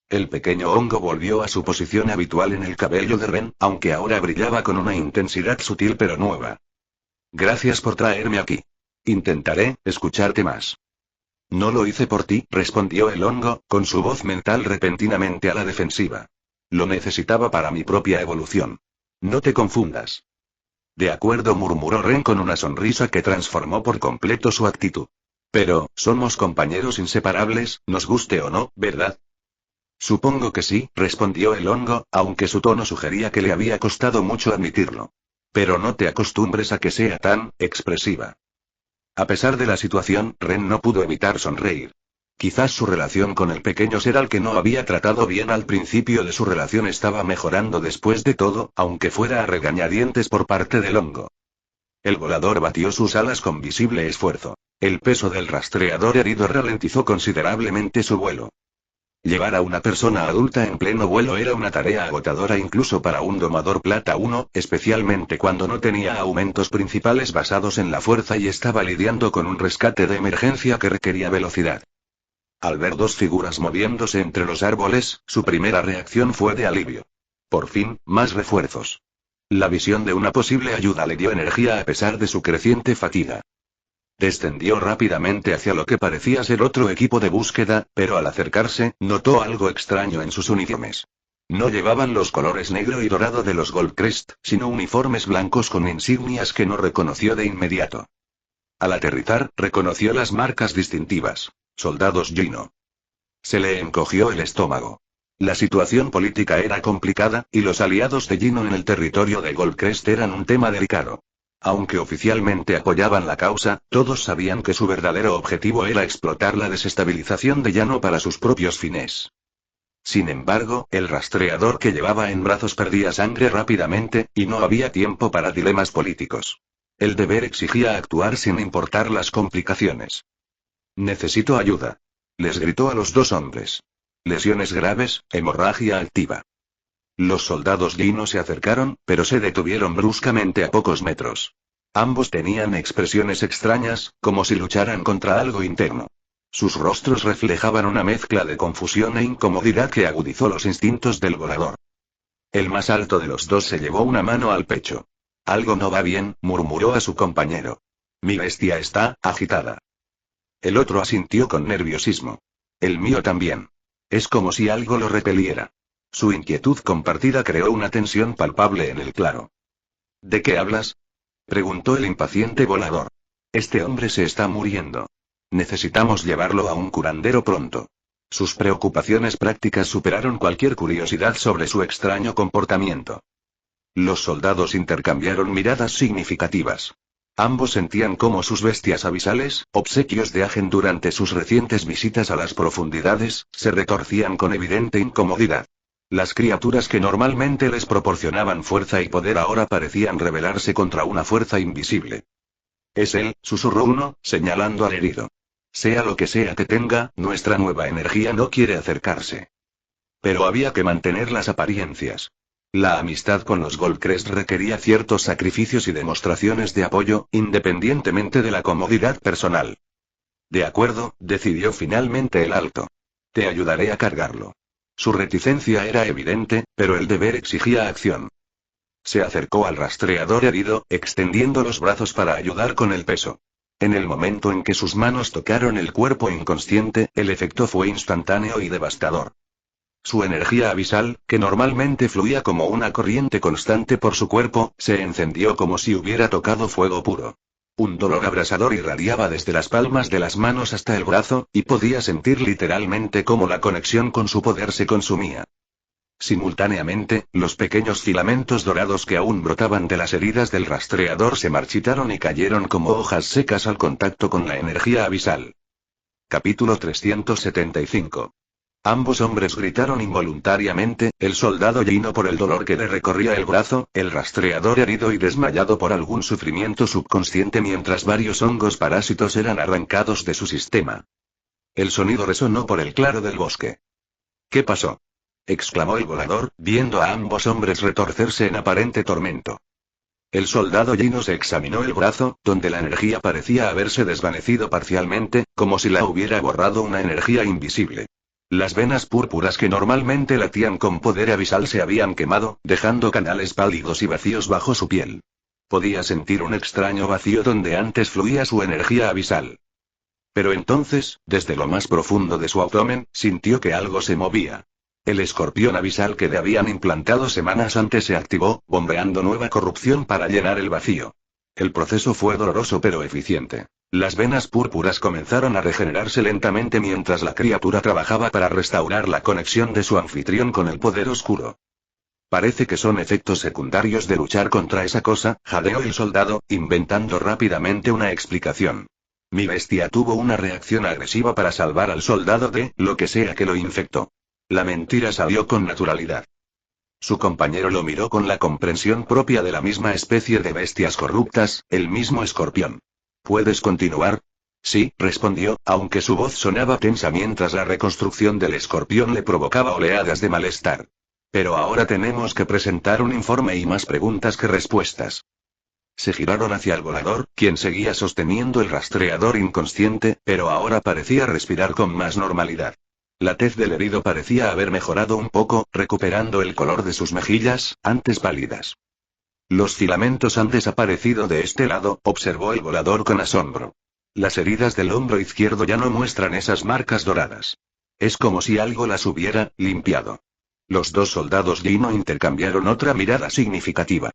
El pequeño hongo volvió a su posición habitual en el cabello de Ren, aunque ahora brillaba con una intensidad sutil pero nueva. Gracias por traerme aquí. Intentaré escucharte más. No lo hice por ti, respondió el hongo, con su voz mental repentinamente a la defensiva. Lo necesitaba para mi propia evolución. No te confundas. De acuerdo, murmuró Ren con una sonrisa que transformó por completo su actitud. Pero, somos compañeros inseparables, nos guste o no, ¿verdad? Supongo que sí, respondió el hongo, aunque su tono sugería que le había costado mucho admitirlo. Pero no te acostumbres a que sea tan expresiva. A pesar de la situación, Ren no pudo evitar sonreír. Quizás su relación con el pequeño ser al que no había tratado bien al principio de su relación estaba mejorando después de todo, aunque fuera a regañadientes por parte del hongo. El volador batió sus alas con visible esfuerzo. El peso del rastreador herido ralentizó considerablemente su vuelo. Llevar a una persona adulta en pleno vuelo era una tarea agotadora incluso para un domador plata 1, especialmente cuando no tenía aumentos principales basados en la fuerza y estaba lidiando con un rescate de emergencia que requería velocidad. Al ver 2 figuras moviéndose entre los árboles, su primera reacción fue de alivio. Por fin, más refuerzos. La visión de una posible ayuda le dio energía a pesar de su creciente fatiga. Descendió rápidamente hacia lo que parecía ser otro equipo de búsqueda, pero al acercarse, notó algo extraño en sus uniformes. No llevaban los colores negro y dorado de los Goldcrest, sino uniformes blancos con insignias que no reconoció de inmediato. Al aterrizar, reconoció las marcas distintivas. Soldados Gino. Se le encogió el estómago. La situación política era complicada, y los aliados de Gino en el territorio de Goldcrest eran un tema delicado. Aunque oficialmente apoyaban la causa, todos sabían que su verdadero objetivo era explotar la desestabilización de Llano para sus propios fines. Sin embargo, el rastreador que llevaba en brazos perdía sangre rápidamente, y no había tiempo para dilemas políticos. El deber exigía actuar sin importar las complicaciones. Necesito ayuda. Les gritó a los dos hombres. Lesiones graves, hemorragia activa. Los soldados Gino se acercaron, pero se detuvieron bruscamente a pocos metros. Ambos tenían expresiones extrañas, como si lucharan contra algo interno. Sus rostros reflejaban una mezcla de confusión e incomodidad que agudizó los instintos del volador. El más alto de los dos se llevó una mano al pecho. Algo no va bien, murmuró a su compañero. Mi bestia está agitada. El otro asintió con nerviosismo. El mío también. Es como si algo lo repeliera. Su inquietud compartida creó una tensión palpable en el claro. ¿De qué hablas?, preguntó el impaciente volador. Este hombre se está muriendo. Necesitamos llevarlo a un curandero pronto. Sus preocupaciones prácticas superaron cualquier curiosidad sobre su extraño comportamiento. Los soldados intercambiaron miradas significativas. Ambos sentían cómo sus bestias abisales, obsequios de Agen durante sus recientes visitas a las profundidades, se retorcían con evidente incomodidad. Las criaturas que normalmente les proporcionaban fuerza y poder ahora parecían rebelarse contra una fuerza invisible. Es él, susurró uno, señalando al herido. Sea lo que sea que tenga, nuestra nueva energía no quiere acercarse. Pero había que mantener las apariencias. La amistad con los Goldcrest requería ciertos sacrificios y demostraciones de apoyo, independientemente de la comodidad personal. De acuerdo, decidió finalmente el alto. Te ayudaré a cargarlo. Su reticencia era evidente, pero el deber exigía acción. Se acercó al rastreador herido, extendiendo los brazos para ayudar con el peso. En el momento en que sus manos tocaron el cuerpo inconsciente, el efecto fue instantáneo y devastador. Su energía abisal, que normalmente fluía como una corriente constante por su cuerpo, se encendió como si hubiera tocado fuego puro. Un dolor abrasador irradiaba desde las palmas de las manos hasta el brazo, y podía sentir literalmente cómo la conexión con su poder se consumía. Simultáneamente, los pequeños filamentos dorados que aún brotaban de las heridas del rastreador se marchitaron y cayeron como hojas secas al contacto con la energía abisal. Capítulo 375. Ambos hombres gritaron involuntariamente, el soldado Gino por el dolor que le recorría el brazo, el rastreador herido y desmayado por algún sufrimiento subconsciente mientras varios hongos parásitos eran arrancados de su sistema. El sonido resonó por el claro del bosque. ¿Qué pasó?, exclamó el volador, viendo a ambos hombres retorcerse en aparente tormento. El soldado Gino se examinó el brazo, donde la energía parecía haberse desvanecido parcialmente, como si la hubiera borrado una energía invisible. Las venas púrpuras que normalmente latían con poder abisal se habían quemado, dejando canales pálidos y vacíos bajo su piel. Podía sentir un extraño vacío donde antes fluía su energía abisal. Pero entonces, desde lo más profundo de su abdomen, sintió que algo se movía. El escorpión abisal que le habían implantado semanas antes se activó, bombeando nueva corrupción para llenar el vacío. El proceso fue doloroso pero eficiente. Las venas púrpuras comenzaron a regenerarse lentamente mientras la criatura trabajaba para restaurar la conexión de su anfitrión con el poder oscuro. Parece que son efectos secundarios de luchar contra esa cosa, jadeó el soldado, inventando rápidamente una explicación. Mi bestia tuvo una reacción agresiva para salvar al soldado de lo que sea que lo infectó. La mentira salió con naturalidad. Su compañero lo miró con la comprensión propia de la misma especie de bestias corruptas, el mismo escorpión. ¿Puedes continuar? Sí, respondió, aunque su voz sonaba tensa mientras la reconstrucción del escorpión le provocaba oleadas de malestar. Pero ahora tenemos que presentar un informe y más preguntas que respuestas. Se giraron hacia el volador, quien seguía sosteniendo el rastreador inconsciente, pero ahora parecía respirar con más normalidad. La tez del herido parecía haber mejorado un poco, recuperando el color de sus mejillas, antes pálidas. Los filamentos han desaparecido de este lado, observó el volador con asombro. Las heridas del hombro izquierdo ya no muestran esas marcas doradas. Es como si algo las hubiera limpiado. Los dos soldados Gino intercambiaron otra mirada significativa.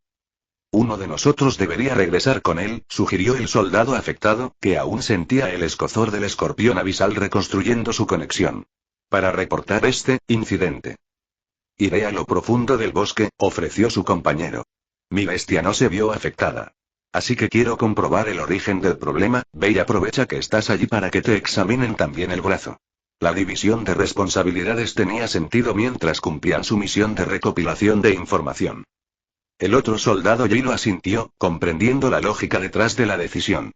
Uno de nosotros debería regresar con él, sugirió el soldado afectado, que aún sentía el escozor del escorpión abisal reconstruyendo su conexión. Para reportar este incidente. Iré a lo profundo del bosque, ofreció su compañero. Mi bestia no se vio afectada. Así que quiero comprobar el origen del problema, ve y aprovecha que estás allí para que te examinen también el brazo. La división de responsabilidades tenía sentido mientras cumplían su misión de recopilación de información. El otro soldado Gino asintió, comprendiendo la lógica detrás de la decisión.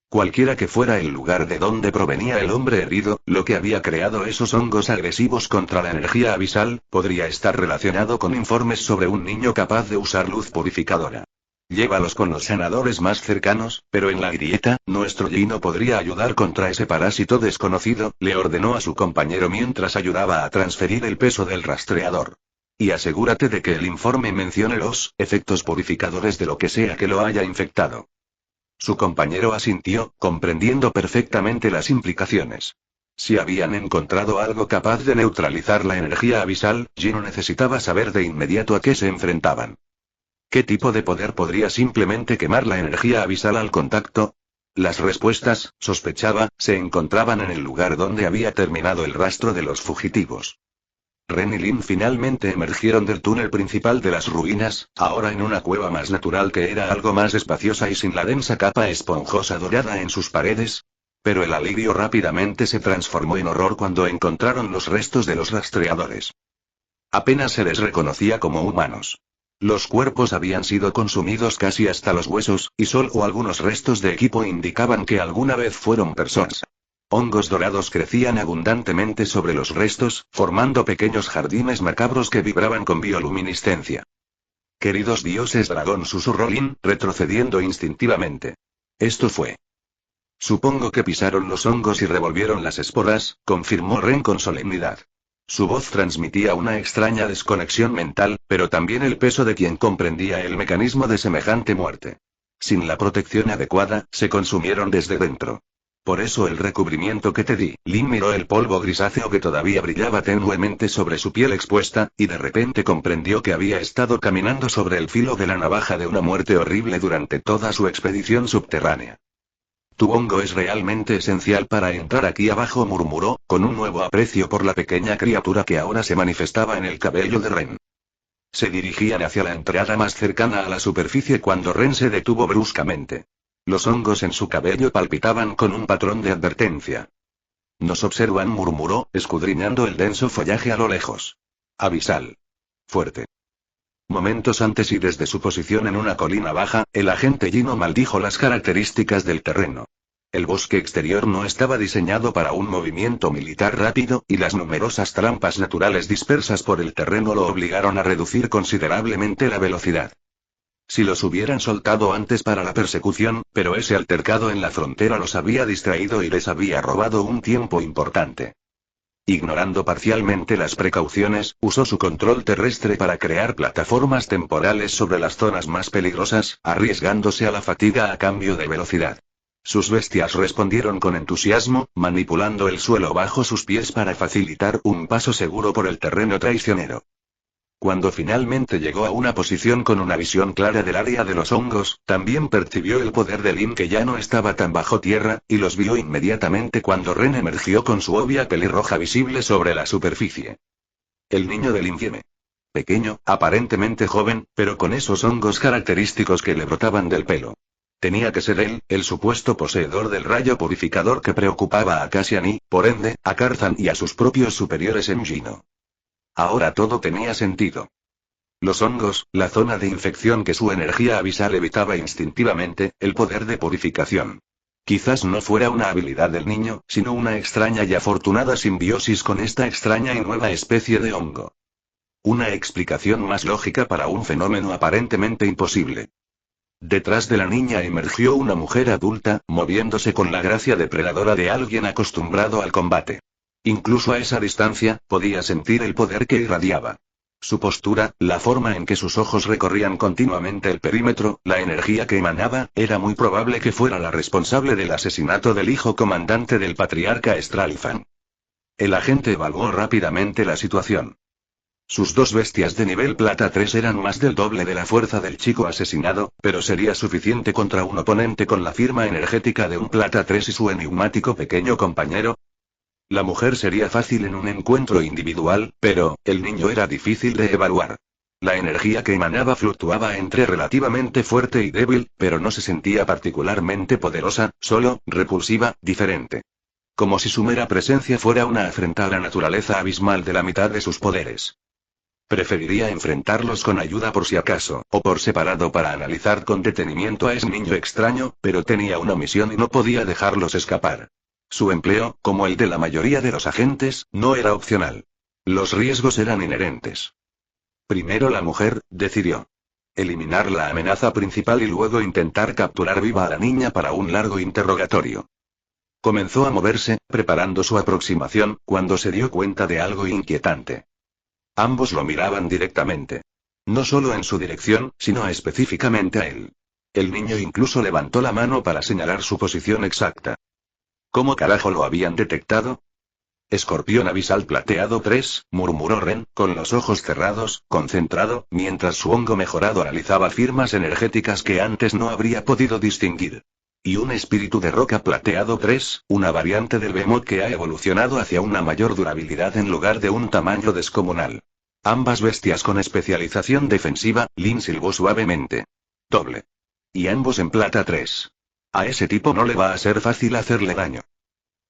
Cualquiera que fuera el lugar de donde provenía el hombre herido, lo que había creado esos hongos agresivos contra la energía abisal, podría estar relacionado con informes sobre un niño capaz de usar luz purificadora. Llévalos con los sanadores más cercanos, pero en la grieta, nuestro Gino podría ayudar contra ese parásito desconocido, le ordenó a su compañero mientras ayudaba a transferir el peso del rastreador. Y asegúrate de que el informe mencione los efectos purificadores de lo que sea que lo haya infectado. Su compañero asintió, comprendiendo perfectamente las implicaciones. Si habían encontrado algo capaz de neutralizar la energía abisal, Gino necesitaba saber de inmediato a qué se enfrentaban. ¿Qué tipo de poder podría simplemente quemar la energía abisal al contacto? Las respuestas, sospechaba, se encontraban en el lugar donde había terminado el rastro de los fugitivos. Ren y Lin finalmente emergieron del túnel principal de las ruinas, ahora en una cueva más natural que era algo más espaciosa y sin la densa capa esponjosa dorada en sus paredes. Pero el alivio rápidamente se transformó en horror cuando encontraron los restos de los rastreadores. Apenas se les reconocía como humanos. Los cuerpos habían sido consumidos casi hasta los huesos, y solo algunos restos de equipo indicaban que alguna vez fueron personas. Hongos dorados crecían abundantemente sobre los restos, formando pequeños jardines macabros que vibraban con bioluminiscencia. «Queridos dioses dragón», susurró Lin, retrocediendo instintivamente. «Esto fue». «Supongo que pisaron los hongos y revolvieron las esporas», confirmó Ren con solemnidad. Su voz transmitía una extraña desconexión mental, pero también el peso de quien comprendía el mecanismo de semejante muerte. Sin la protección adecuada, se consumieron desde dentro. Por eso el recubrimiento que te di. Lin miró el polvo grisáceo que todavía brillaba tenuemente sobre su piel expuesta, y de repente comprendió que había estado caminando sobre el filo de la navaja de una muerte horrible durante toda su expedición subterránea. «Tu hongo es realmente esencial para entrar aquí abajo», murmuró, con un nuevo aprecio por la pequeña criatura que ahora se manifestaba en el cabello de Ren. Se dirigían hacia la entrada más cercana a la superficie cuando Ren se detuvo bruscamente. Los hongos en su cabello palpitaban con un patrón de advertencia. «Nos observan», murmuró, escudriñando el denso follaje a lo lejos. «Abisal. Fuerte». Momentos antes y desde su posición en una colina baja, el agente Gino maldijo las características del terreno. El bosque exterior no estaba diseñado para un movimiento militar rápido, y las numerosas trampas naturales dispersas por el terreno lo obligaron a reducir considerablemente la velocidad. Si los hubieran soltado antes para la persecución, pero ese altercado en la frontera los había distraído y les había robado un tiempo importante. Ignorando parcialmente las precauciones, usó su control terrestre para crear plataformas temporales sobre las zonas más peligrosas, arriesgándose a la fatiga a cambio de velocidad. Sus bestias respondieron con entusiasmo, manipulando el suelo bajo sus pies para facilitar un paso seguro por el terreno traicionero. Cuando finalmente llegó a una posición con una visión clara del área de los hongos, también percibió el poder de Lin, que ya no estaba tan bajo tierra, y los vio inmediatamente cuando Ren emergió con su obvia pelirroja visible sobre la superficie. El niño del infieme. Pequeño, aparentemente joven, pero con esos hongos característicos que le brotaban del pelo. Tenía que ser él, el supuesto poseedor del rayo purificador que preocupaba a Cassian y, por ende, a Karzan y a sus propios superiores en Gino. Ahora todo tenía sentido. Los hongos, la zona de infección que su energía abisal evitaba instintivamente, el poder de purificación. Quizás no fuera una habilidad del niño, sino una extraña y afortunada simbiosis con esta extraña y nueva especie de hongo. Una explicación más lógica para un fenómeno aparentemente imposible. Detrás de la niña emergió una mujer adulta, moviéndose con la gracia depredadora de alguien acostumbrado al combate. Incluso a esa distancia, podía sentir el poder que irradiaba. Su postura, la forma en que sus ojos recorrían continuamente el perímetro, la energía que emanaba, era muy probable que fuera la responsable del asesinato del hijo comandante del patriarca Stralfan. El agente evaluó rápidamente la situación. Sus dos bestias de nivel plata 3 eran más del doble de la fuerza del chico asesinado, pero sería suficiente contra un oponente con la firma energética de un plata 3 y su enigmático pequeño compañero. La mujer sería fácil en un encuentro individual, pero el niño era difícil de evaluar. La energía que emanaba fluctuaba entre relativamente fuerte y débil, pero no se sentía particularmente poderosa, solo repulsiva, diferente. Como si su mera presencia fuera una afrenta a la naturaleza abismal de la mitad de sus poderes. Preferiría enfrentarlos con ayuda por si acaso, o por separado para analizar con detenimiento a ese niño extraño, pero tenía una misión y no podía dejarlos escapar. Su empleo, como el de la mayoría de los agentes, no era opcional. Los riesgos eran inherentes. Primero la mujer, decidió. Eliminar la amenaza principal y luego intentar capturar viva a la niña para un largo interrogatorio. Comenzó a moverse, preparando su aproximación, cuando se dio cuenta de algo inquietante. Ambos lo miraban directamente. No solo en su dirección, sino específicamente a él. El niño incluso levantó la mano para señalar su posición exacta. ¿Cómo carajo lo habían detectado? Escorpión abisal plateado 3, murmuró Ren, con los ojos cerrados, concentrado, mientras su hongo mejorado analizaba firmas energéticas que antes no habría podido distinguir. Y un espíritu de roca plateado 3, una variante del Behemoth que ha evolucionado hacia una mayor durabilidad en lugar de un tamaño descomunal. Ambas bestias con especialización defensiva, Lin silbó suavemente. Doble. Y ambos en plata 3. A ese tipo no le va a ser fácil hacerle daño.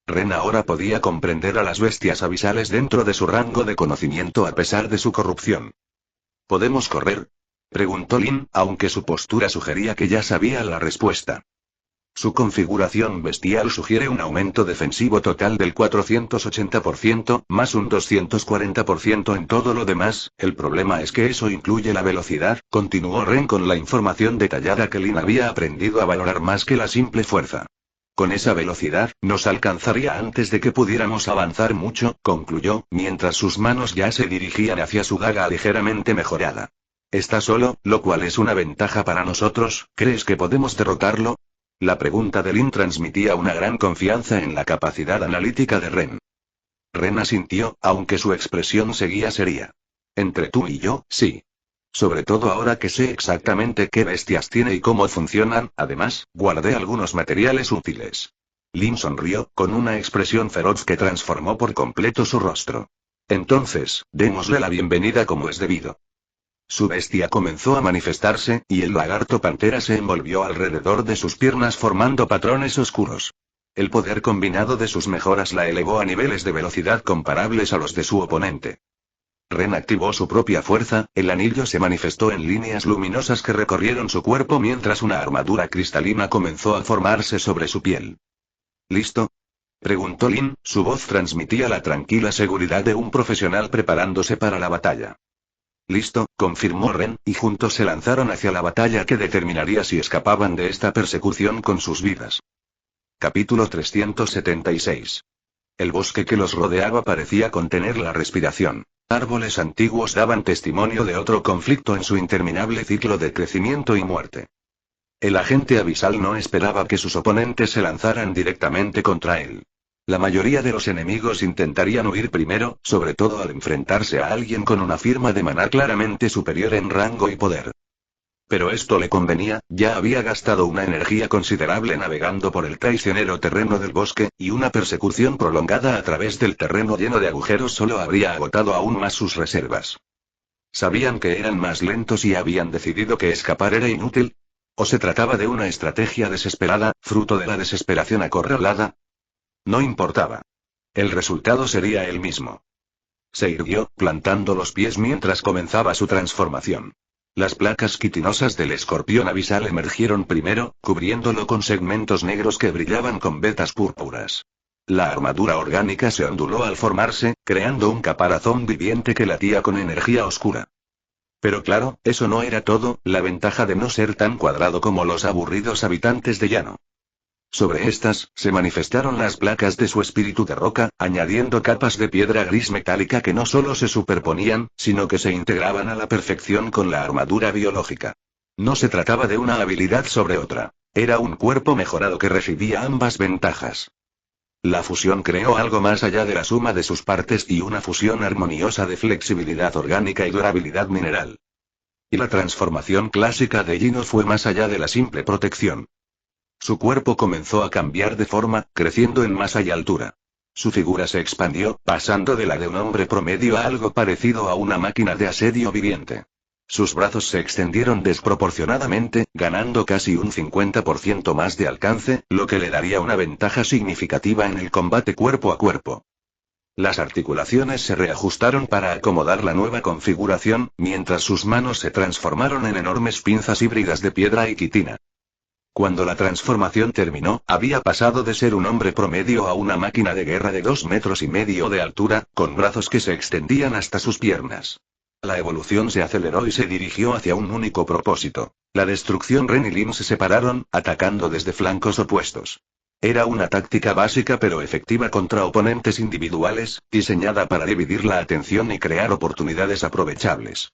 Ren ahora podía comprender a las bestias abisales dentro de su rango de conocimiento a pesar de su corrupción. ¿Podemos correr?, preguntó Lin, aunque su postura sugería que ya sabía la respuesta. Su configuración bestial sugiere un aumento defensivo total del 480%, más un 240% en todo lo demás. El problema es que eso incluye la velocidad, continuó Ren con la información detallada que Lin había aprendido a valorar más que la simple fuerza. Con esa velocidad, nos alcanzaría antes de que pudiéramos avanzar mucho, concluyó, mientras sus manos ya se dirigían hacia su daga ligeramente mejorada. Está solo, lo cual es una ventaja para nosotros. ¿Crees que podemos derrotarlo? La pregunta de Lin transmitía una gran confianza en la capacidad analítica de Ren. Ren asintió, aunque su expresión seguía seria. Entre tú y yo, sí. Sobre todo ahora que sé exactamente qué bestias tiene y cómo funcionan. Además, guardé algunos materiales útiles. Lin sonrió, con una expresión feroz que transformó por completo su rostro. Entonces, démosle la bienvenida como es debido. Su bestia comenzó a manifestarse, y el lagarto pantera se envolvió alrededor de sus piernas formando patrones oscuros. El poder combinado de sus mejoras la elevó a niveles de velocidad comparables a los de su oponente. Ren activó su propia fuerza, el anillo se manifestó en líneas luminosas que recorrieron su cuerpo mientras una armadura cristalina comenzó a formarse sobre su piel. ¿Listo?, preguntó Lin, su voz transmitía la tranquila seguridad de un profesional preparándose para la batalla. Listo, confirmó Ren, y juntos se lanzaron hacia la batalla que determinaría si escapaban de esta persecución con sus vidas. Capítulo 376. El bosque que los rodeaba parecía contener la respiración. Árboles antiguos daban testimonio de otro conflicto en su interminable ciclo de crecimiento y muerte. El agente abisal no esperaba que sus oponentes se lanzaran directamente contra él. La mayoría de los enemigos intentarían huir primero, sobre todo al enfrentarse a alguien con una firma de maná claramente superior en rango y poder. Pero esto le convenía, ya había gastado una energía considerable navegando por el traicionero terreno del bosque, y una persecución prolongada a través del terreno lleno de agujeros solo habría agotado aún más sus reservas. ¿Sabían que eran más lentos y habían decidido que escapar era inútil? ¿O se trataba de una estrategia desesperada, fruto de la desesperación acorralada? No importaba. El resultado sería el mismo. Se irguió, plantando los pies mientras comenzaba su transformación. Las placas quitinosas del escorpión abisal emergieron primero, cubriéndolo con segmentos negros que brillaban con vetas púrpuras. La armadura orgánica se onduló al formarse, creando un caparazón viviente que latía con energía oscura. Pero claro, eso no era todo, la ventaja de no ser tan cuadrado como los aburridos habitantes de llano. Sobre estas, se manifestaron las placas de su espíritu de roca, añadiendo capas de piedra gris metálica que no solo se superponían, sino que se integraban a la perfección con la armadura biológica. No se trataba de una habilidad sobre otra. Era un cuerpo mejorado que recibía ambas ventajas. La fusión creó algo más allá de la suma de sus partes y una fusión armoniosa de flexibilidad orgánica y durabilidad mineral. Y la transformación clásica de Gino fue más allá de la simple protección. Su cuerpo comenzó a cambiar de forma, creciendo en masa y altura. Su figura se expandió, pasando de la de un hombre promedio a algo parecido a una máquina de asedio viviente. Sus brazos se extendieron desproporcionadamente, ganando casi un 50% más de alcance, lo que le daría una ventaja significativa en el combate cuerpo a cuerpo. Las articulaciones se reajustaron para acomodar la nueva configuración, mientras sus manos se transformaron en enormes pinzas híbridas de piedra y quitina. Cuando la transformación terminó, había pasado de ser un hombre promedio a una máquina de guerra de 2,5 metros de altura, con brazos que se extendían hasta sus piernas. La evolución se aceleró y se dirigió hacia un único propósito. La destrucción. Ren y Lin se separaron, atacando desde flancos opuestos. Era una táctica básica pero efectiva contra oponentes individuales, diseñada para dividir la atención y crear oportunidades aprovechables.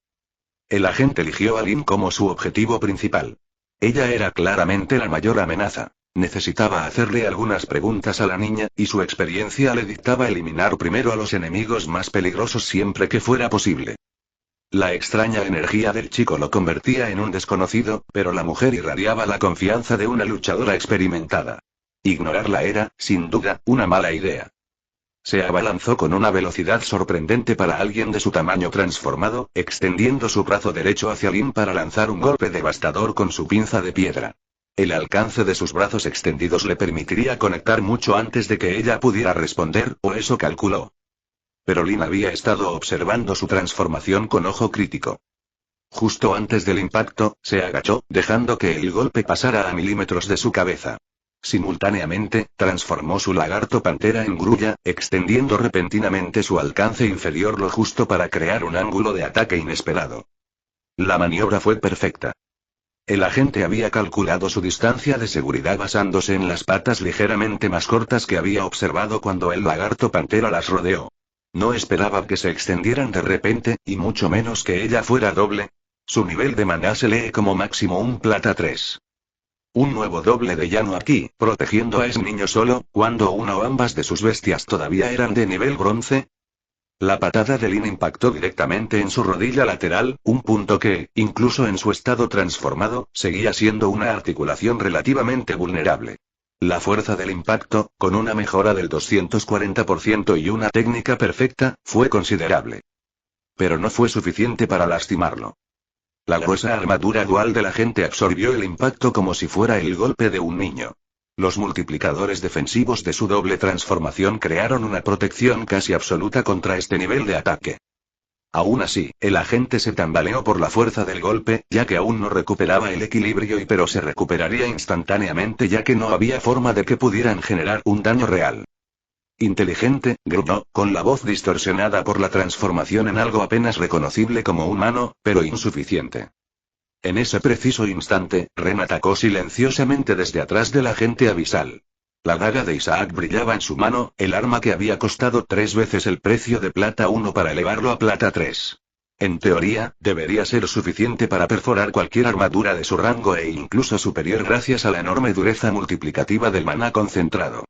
El agente eligió a Lin como su objetivo principal. Ella era claramente la mayor amenaza. Necesitaba hacerle algunas preguntas a la niña, y su experiencia le dictaba eliminar primero a los enemigos más peligrosos siempre que fuera posible. La extraña energía del chico lo convertía en un desconocido, pero la mujer irradiaba la confianza de una luchadora experimentada. Ignorarla era, sin duda, una mala idea. Se abalanzó con una velocidad sorprendente para alguien de su tamaño transformado, extendiendo su brazo derecho hacia Lin para lanzar un golpe devastador con su pinza de piedra. El alcance de sus brazos extendidos le permitiría conectar mucho antes de que ella pudiera responder, o eso calculó. Pero Lin había estado observando su transformación con ojo crítico. Justo antes del impacto, se agachó, dejando que el golpe pasara a milímetros de su cabeza. Simultáneamente, transformó su lagarto pantera en grulla, extendiendo repentinamente su alcance inferior lo justo para crear un ángulo de ataque inesperado. La maniobra fue perfecta. El agente había calculado su distancia de seguridad basándose en las patas ligeramente más cortas que había observado cuando el lagarto pantera las rodeó. No esperaba que se extendieran de repente, y mucho menos que ella fuera doble. Su nivel de maná se lee como máximo un plata 3. Un nuevo doble de llano aquí, protegiendo a ese niño solo, cuando una o ambas de sus bestias todavía eran de nivel bronce. La patada de Lin impactó directamente en su rodilla lateral, un punto que, incluso en su estado transformado, seguía siendo una articulación relativamente vulnerable. La fuerza del impacto, con una mejora del 240% y una técnica perfecta, fue considerable. Pero no fue suficiente para lastimarlo. La gruesa armadura dual del agente absorbió el impacto como si fuera el golpe de un niño. Los multiplicadores defensivos de su doble transformación crearon una protección casi absoluta contra este nivel de ataque. Aún así, el agente se tambaleó por la fuerza del golpe, ya que aún no recuperaba el equilibrio pero se recuperaría instantáneamente ya que no había forma de que pudieran generar un daño real. Inteligente, gruñó, con la voz distorsionada por la transformación en algo apenas reconocible como humano, pero insuficiente. En ese preciso instante, Ren atacó silenciosamente desde atrás del agente abisal. La daga de Isaac brillaba en su mano, el arma que había costado 3 veces el precio de plata 1 para elevarlo a plata 3. En teoría, debería ser suficiente para perforar cualquier armadura de su rango e incluso superior gracias a la enorme dureza multiplicativa del maná concentrado.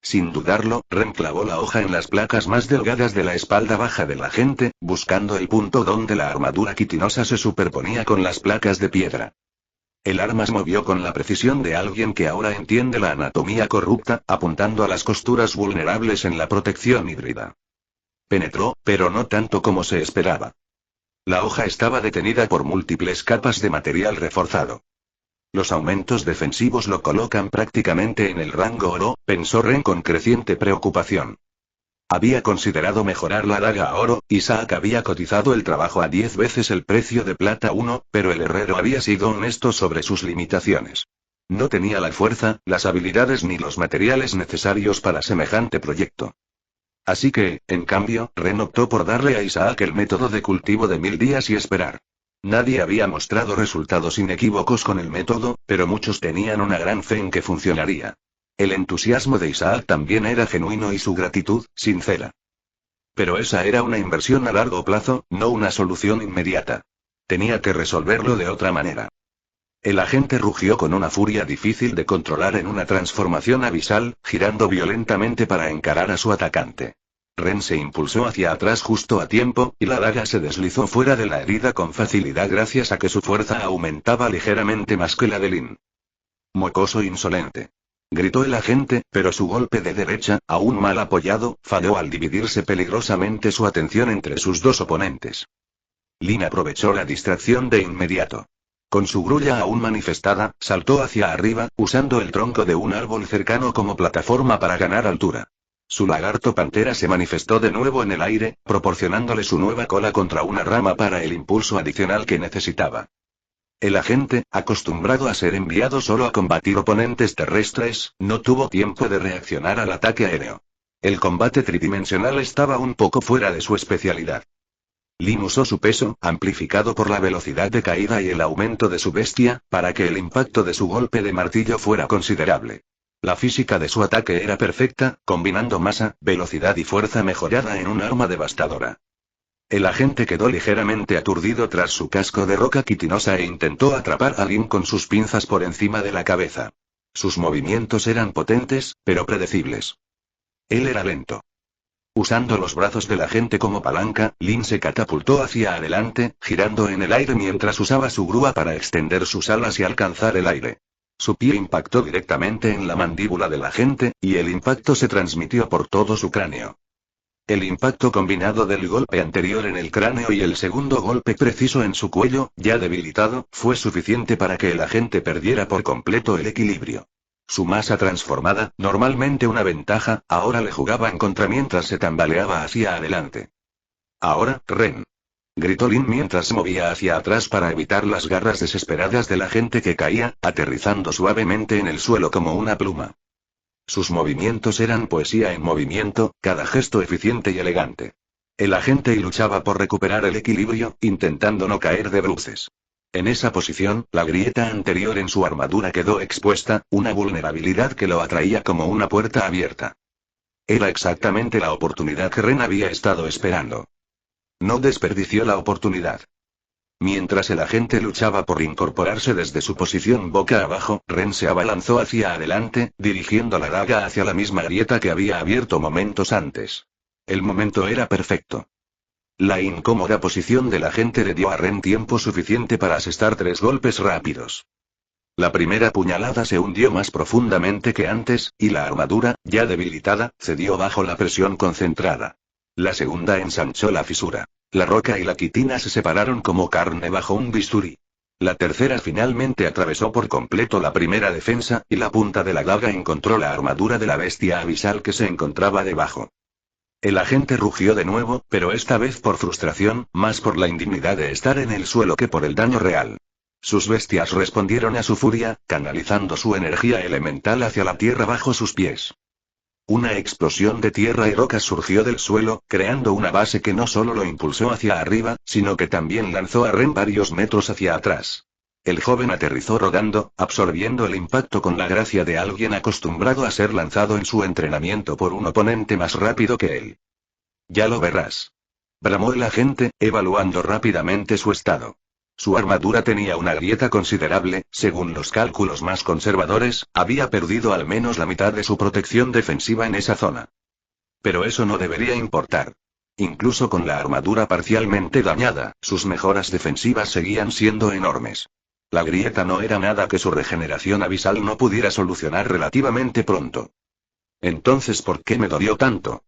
Sin dudarlo, Ren clavó la hoja en las placas más delgadas de la espalda baja del agente, buscando el punto donde la armadura quitinosa se superponía con las placas de piedra. El arma se movió con la precisión de alguien que ahora entiende la anatomía corrupta, apuntando a las costuras vulnerables en la protección híbrida. Penetró, pero no tanto como se esperaba. La hoja estaba detenida por múltiples capas de material reforzado. Los aumentos defensivos lo colocan prácticamente en el rango oro, pensó Ren con creciente preocupación. Había considerado mejorar la daga a oro, Isaac había cotizado el trabajo a 10 veces el precio de plata 1, pero el herrero había sido honesto sobre sus limitaciones. No tenía la fuerza, las habilidades ni los materiales necesarios para semejante proyecto. Así que, en cambio, Ren optó por darle a Isaac el método de cultivo de 1000 días y esperar. Nadie había mostrado resultados inequívocos con el método, pero muchos tenían una gran fe en que funcionaría. El entusiasmo de Isaac también era genuino y su gratitud, sincera. Pero esa era una inversión a largo plazo, no una solución inmediata. Tenía que resolverlo de otra manera. El agente rugió con una furia difícil de controlar en una transformación abisal, girando violentamente para encarar a su atacante. Ren se impulsó hacia atrás justo a tiempo, y la daga se deslizó fuera de la herida con facilidad gracias a que su fuerza aumentaba ligeramente más que la de Lin. Mocoso insolente. Gritó el agente, pero su golpe de derecha, aún mal apoyado, falló al dividirse peligrosamente su atención entre sus dos oponentes. Lin aprovechó la distracción de inmediato. Con su grulla aún manifestada, saltó hacia arriba, usando el tronco de un árbol cercano como plataforma para ganar altura. Su lagarto pantera se manifestó de nuevo en el aire, proporcionándole su nueva cola contra una rama para el impulso adicional que necesitaba. El agente, acostumbrado a ser enviado solo a combatir oponentes terrestres, no tuvo tiempo de reaccionar al ataque aéreo. El combate tridimensional estaba un poco fuera de su especialidad. Lin usó su peso, amplificado por la velocidad de caída y el aumento de su bestia, para que el impacto de su golpe de martillo fuera considerable. La física de su ataque era perfecta, combinando masa, velocidad y fuerza mejorada en un arma devastadora. El agente quedó ligeramente aturdido tras su casco de roca quitinosa e intentó atrapar a Lin con sus pinzas por encima de la cabeza. Sus movimientos eran potentes, pero predecibles. Él era lento. Usando los brazos del agente como palanca, Lin se catapultó hacia adelante, girando en el aire mientras usaba su grúa para extender sus alas y alcanzar el aire. Su pie impactó directamente en la mandíbula del agente, y el impacto se transmitió por todo su cráneo. El impacto combinado del golpe anterior en el cráneo y el segundo golpe preciso en su cuello, ya debilitado, fue suficiente para que el agente perdiera por completo el equilibrio. Su masa transformada, normalmente una ventaja, ahora le jugaba en contra mientras se tambaleaba hacia adelante. Ahora, Ren. Gritó Lin mientras se movía hacia atrás para evitar las garras desesperadas de la gente que caía, aterrizando suavemente en el suelo como una pluma. Sus movimientos eran poesía en movimiento, cada gesto eficiente y elegante. El agente luchaba por recuperar el equilibrio, intentando no caer de bruces. En esa posición, la grieta anterior en su armadura quedó expuesta, una vulnerabilidad que lo atraía como una puerta abierta. Era exactamente la oportunidad que Ren había estado esperando. No desperdició la oportunidad. Mientras el agente luchaba por incorporarse desde su posición boca abajo, Ren se abalanzó hacia adelante, dirigiendo la daga hacia la misma grieta que había abierto momentos antes. El momento era perfecto. La incómoda posición del agente le dio a Ren tiempo suficiente para asestar 3 golpes rápidos. La primera puñalada se hundió más profundamente que antes, y la armadura, ya debilitada, cedió bajo la presión concentrada. La segunda ensanchó la fisura. La roca y la quitina se separaron como carne bajo un bisturí. La tercera finalmente atravesó por completo la primera defensa, y la punta de la daga encontró la armadura de la bestia abisal que se encontraba debajo. El agente rugió de nuevo, pero esta vez por frustración, más por la indignidad de estar en el suelo que por el daño real. Sus bestias respondieron a su furia, canalizando su energía elemental hacia la tierra bajo sus pies. Una explosión de tierra y rocas surgió del suelo, creando una base que no solo lo impulsó hacia arriba, sino que también lanzó a Ren varios metros hacia atrás. El joven aterrizó rodando, absorbiendo el impacto con la gracia de alguien acostumbrado a ser lanzado en su entrenamiento por un oponente más rápido que él. Ya lo verás. Bramó el agente, evaluando rápidamente su estado. Su armadura tenía una grieta considerable, según los cálculos más conservadores, había perdido al menos la mitad de su protección defensiva en esa zona. Pero eso no debería importar. Incluso con la armadura parcialmente dañada, sus mejoras defensivas seguían siendo enormes. La grieta no era nada que su regeneración abisal no pudiera solucionar relativamente pronto. Entonces, ¿por qué me dolió tanto?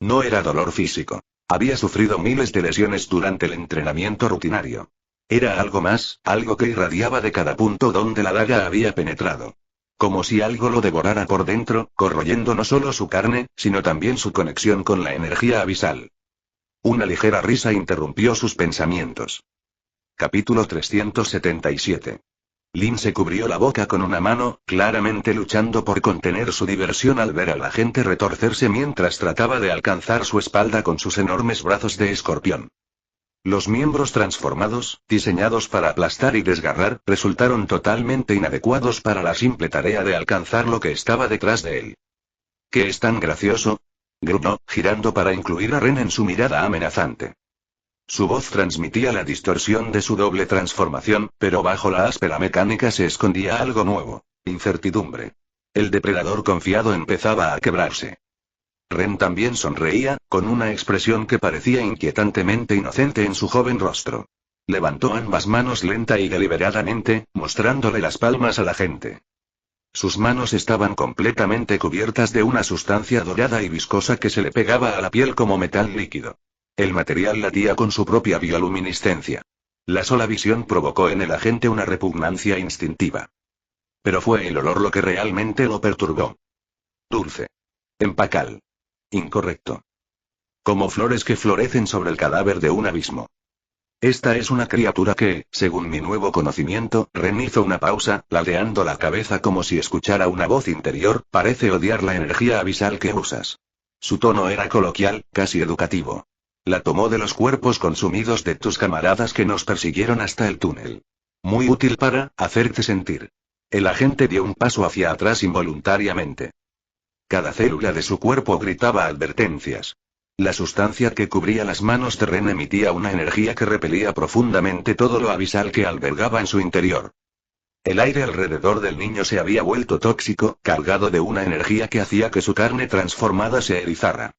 No era dolor físico. Había sufrido miles de lesiones durante el entrenamiento rutinario. Era algo más, algo que irradiaba de cada punto donde la daga había penetrado. Como si algo lo devorara por dentro, corroyendo no solo su carne, sino también su conexión con la energía abisal. Una ligera risa interrumpió sus pensamientos. Capítulo 377. Lin se cubrió la boca con una mano, claramente luchando por contener su diversión al ver a la gente retorcerse mientras trataba de alcanzar su espalda con sus enormes brazos de escorpión. Los miembros transformados, diseñados para aplastar y desgarrar, resultaron totalmente inadecuados para la simple tarea de alcanzar lo que estaba detrás de él. ¿Qué es tan gracioso? Gruñó, girando para incluir a Ren en su mirada amenazante. Su voz transmitía la distorsión de su doble transformación, pero bajo la áspera mecánica se escondía algo nuevo: incertidumbre. El depredador confiado empezaba a quebrarse. Ren también sonreía, con una expresión que parecía inquietantemente inocente en su joven rostro. Levantó ambas manos lenta y deliberadamente, mostrándole las palmas a la gente. Sus manos estaban completamente cubiertas de una sustancia dorada y viscosa que se le pegaba a la piel como metal líquido. El material latía con su propia bioluminiscencia. La sola visión provocó en el agente una repugnancia instintiva. Pero fue el olor lo que realmente lo perturbó. Dulce. Empacal. Incorrecto. Como flores que florecen sobre el cadáver de un abismo. Esta es una criatura que, según mi nuevo conocimiento, Ren hizo una pausa, ladeando la cabeza como si escuchara una voz interior, parece odiar la energía abisal que usas. Su tono era coloquial, casi educativo. La tomó de los cuerpos consumidos de tus camaradas que nos persiguieron hasta el túnel. Muy útil para hacerte sentir. El agente dio un paso hacia atrás involuntariamente. Cada célula de su cuerpo gritaba advertencias. La sustancia que cubría las manos de Ren emitía una energía que repelía profundamente todo lo abisal que albergaba en su interior. El aire alrededor del niño se había vuelto tóxico, cargado de una energía que hacía que su carne transformada se erizara.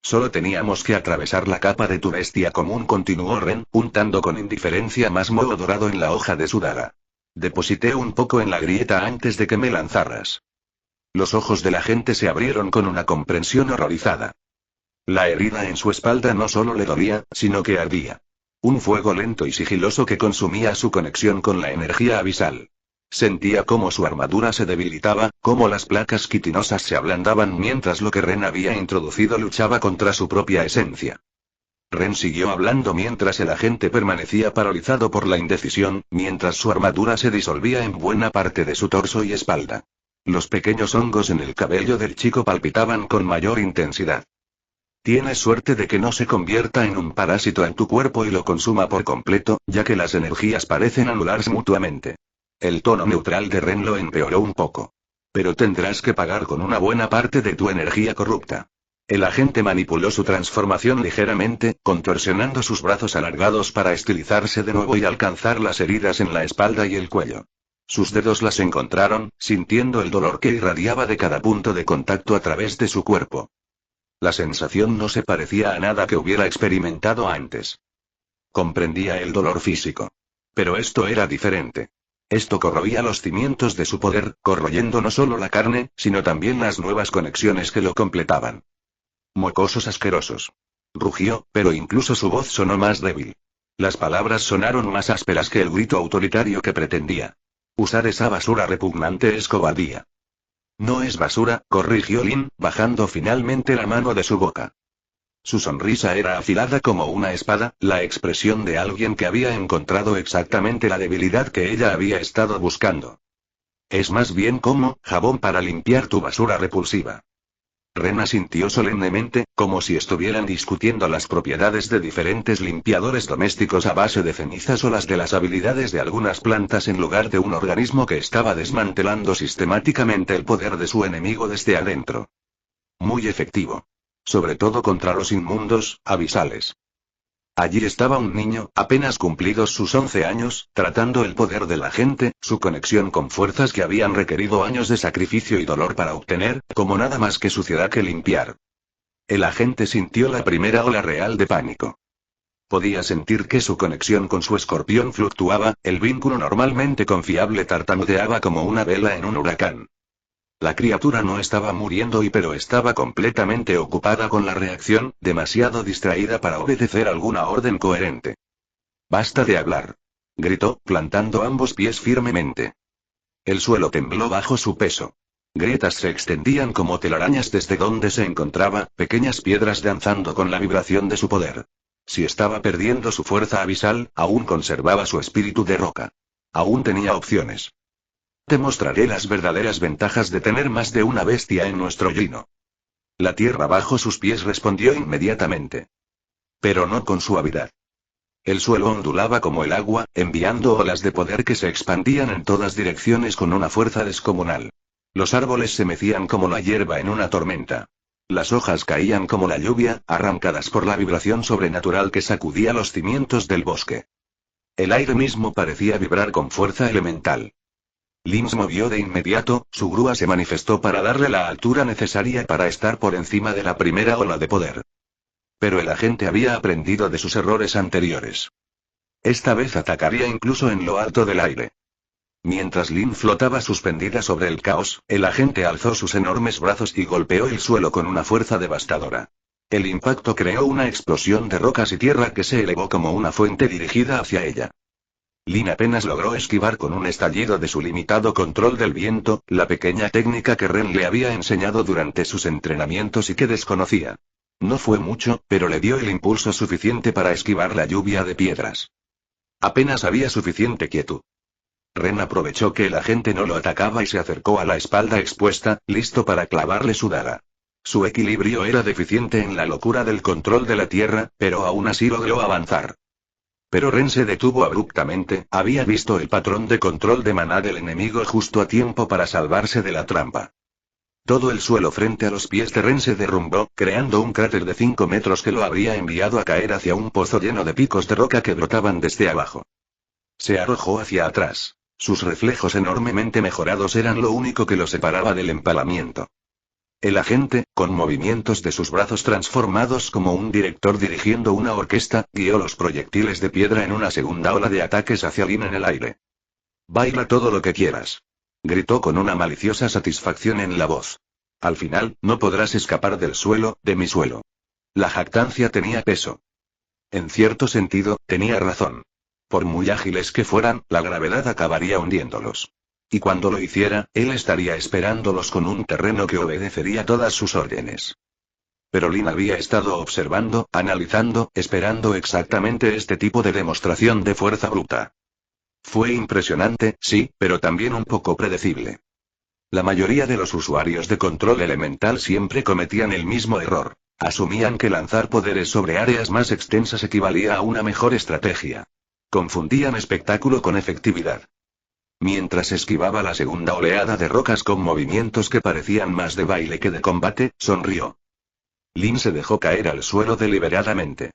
Solo teníamos que atravesar la capa de tu bestia común, continuó Ren, untando con indiferencia más moho dorado en la hoja de su daga. Deposité un poco en la grieta antes de que me lanzaras. Los ojos de la gente se abrieron con una comprensión horrorizada. La herida en su espalda no solo le dolía, sino que ardía. Un fuego lento y sigiloso que consumía su conexión con la energía abisal. Sentía cómo su armadura se debilitaba, cómo las placas quitinosas se ablandaban mientras lo que Ren había introducido luchaba contra su propia esencia. Ren siguió hablando mientras el agente permanecía paralizado por la indecisión, mientras su armadura se disolvía en buena parte de su torso y espalda. Los pequeños hongos en el cabello del chico palpitaban con mayor intensidad. Tienes suerte de que no se convierta en un parásito en tu cuerpo y lo consuma por completo, ya que las energías parecen anularse mutuamente. El tono neutral de Ren lo empeoró un poco. Pero tendrás que pagar con una buena parte de tu energía corrupta. El agente manipuló su transformación ligeramente, contorsionando sus brazos alargados para estilizarse de nuevo y alcanzar las heridas en la espalda y el cuello. Sus dedos las encontraron, sintiendo el dolor que irradiaba de cada punto de contacto a través de su cuerpo. La sensación no se parecía a nada que hubiera experimentado antes. Comprendía el dolor físico. Pero esto era diferente. Esto corroía los cimientos de su poder, corroyendo no solo la carne, sino también las nuevas conexiones que lo completaban. Mocosos asquerosos. Rugió, pero incluso su voz sonó más débil. Las palabras sonaron más ásperas que el grito autoritario que pretendía. Usar esa basura repugnante es cobardía. No es basura, corrigió Lin, bajando finalmente la mano de su boca. Su sonrisa era afilada como una espada, la expresión de alguien que había encontrado exactamente la debilidad que ella había estado buscando. Es más bien como jabón para limpiar tu basura repulsiva. Ren asintió solemnemente, como si estuvieran discutiendo las propiedades de diferentes limpiadores domésticos a base de cenizas o las de las habilidades de algunas plantas en lugar de un organismo que estaba desmantelando sistemáticamente el poder de su enemigo desde adentro. Muy efectivo. Sobre todo contra los inmundos, abisales. Allí estaba un niño, apenas cumplidos sus 11 años, tratando el poder de la gente, su conexión con fuerzas que habían requerido años de sacrificio y dolor para obtener, como nada más que suciedad que limpiar. El agente sintió la primera ola real de pánico. Podía sentir que su conexión con su escorpión fluctuaba, el vínculo normalmente confiable tartamudeaba como una vela en un huracán. La criatura no estaba muriendo pero estaba completamente ocupada con la reacción, demasiado distraída para obedecer alguna orden coherente. «Basta de hablar», gritó, plantando ambos pies firmemente. El suelo tembló bajo su peso. Grietas se extendían como telarañas desde donde se encontraba, pequeñas piedras danzando con la vibración de su poder. Si estaba perdiendo su fuerza abisal, aún conservaba su espíritu de roca. Aún tenía opciones. Te mostraré las verdaderas ventajas de tener más de una bestia en nuestro reino. La tierra bajo sus pies respondió inmediatamente. Pero no con suavidad. El suelo ondulaba como el agua, enviando olas de poder que se expandían en todas direcciones con una fuerza descomunal. Los árboles se mecían como la hierba en una tormenta. Las hojas caían como la lluvia, arrancadas por la vibración sobrenatural que sacudía los cimientos del bosque. El aire mismo parecía vibrar con fuerza elemental. Lin se movió de inmediato, su grúa se manifestó para darle la altura necesaria para estar por encima de la primera ola de poder. Pero el agente había aprendido de sus errores anteriores. Esta vez atacaría incluso en lo alto del aire. Mientras Lin flotaba suspendida sobre el caos, el agente alzó sus enormes brazos y golpeó el suelo con una fuerza devastadora. El impacto creó una explosión de rocas y tierra que se elevó como una fuente dirigida hacia ella. Lin apenas logró esquivar con un estallido de su limitado control del viento, la pequeña técnica que Ren le había enseñado durante sus entrenamientos y que desconocía. No fue mucho, pero le dio el impulso suficiente para esquivar la lluvia de piedras. Apenas había suficiente quietud. Ren aprovechó que el agente no lo atacaba y se acercó a la espalda expuesta, listo para clavarle su daga. Su equilibrio era deficiente en la locura del control de la tierra, pero aún así logró avanzar. Pero Ren se detuvo abruptamente, había visto el patrón de control de maná del enemigo justo a tiempo para salvarse de la trampa. Todo el suelo frente a los pies de Ren se derrumbó, creando un cráter de 5 metros que lo habría enviado a caer hacia un pozo lleno de picos de roca que brotaban desde abajo. Se arrojó hacia atrás. Sus reflejos enormemente mejorados eran lo único que lo separaba del empalamiento. El agente, con movimientos de sus brazos transformados como un director dirigiendo una orquesta, guió los proyectiles de piedra en una segunda ola de ataques hacia Lin en el aire. «Baila todo lo que quieras», gritó con una maliciosa satisfacción en la voz. «Al final, no podrás escapar del suelo, de mi suelo». La jactancia tenía peso. En cierto sentido, tenía razón. Por muy ágiles que fueran, la gravedad acabaría hundiéndolos. Y cuando lo hiciera, él estaría esperándolos con un terreno que obedecería todas sus órdenes. Pero Lin había estado observando, analizando, esperando exactamente este tipo de demostración de fuerza bruta. Fue impresionante, sí, pero también un poco predecible. La mayoría de los usuarios de control elemental siempre cometían el mismo error. Asumían que lanzar poderes sobre áreas más extensas equivalía a una mejor estrategia. Confundían espectáculo con efectividad. Mientras esquivaba la segunda oleada de rocas con movimientos que parecían más de baile que de combate, sonrió. Lin se dejó caer al suelo deliberadamente.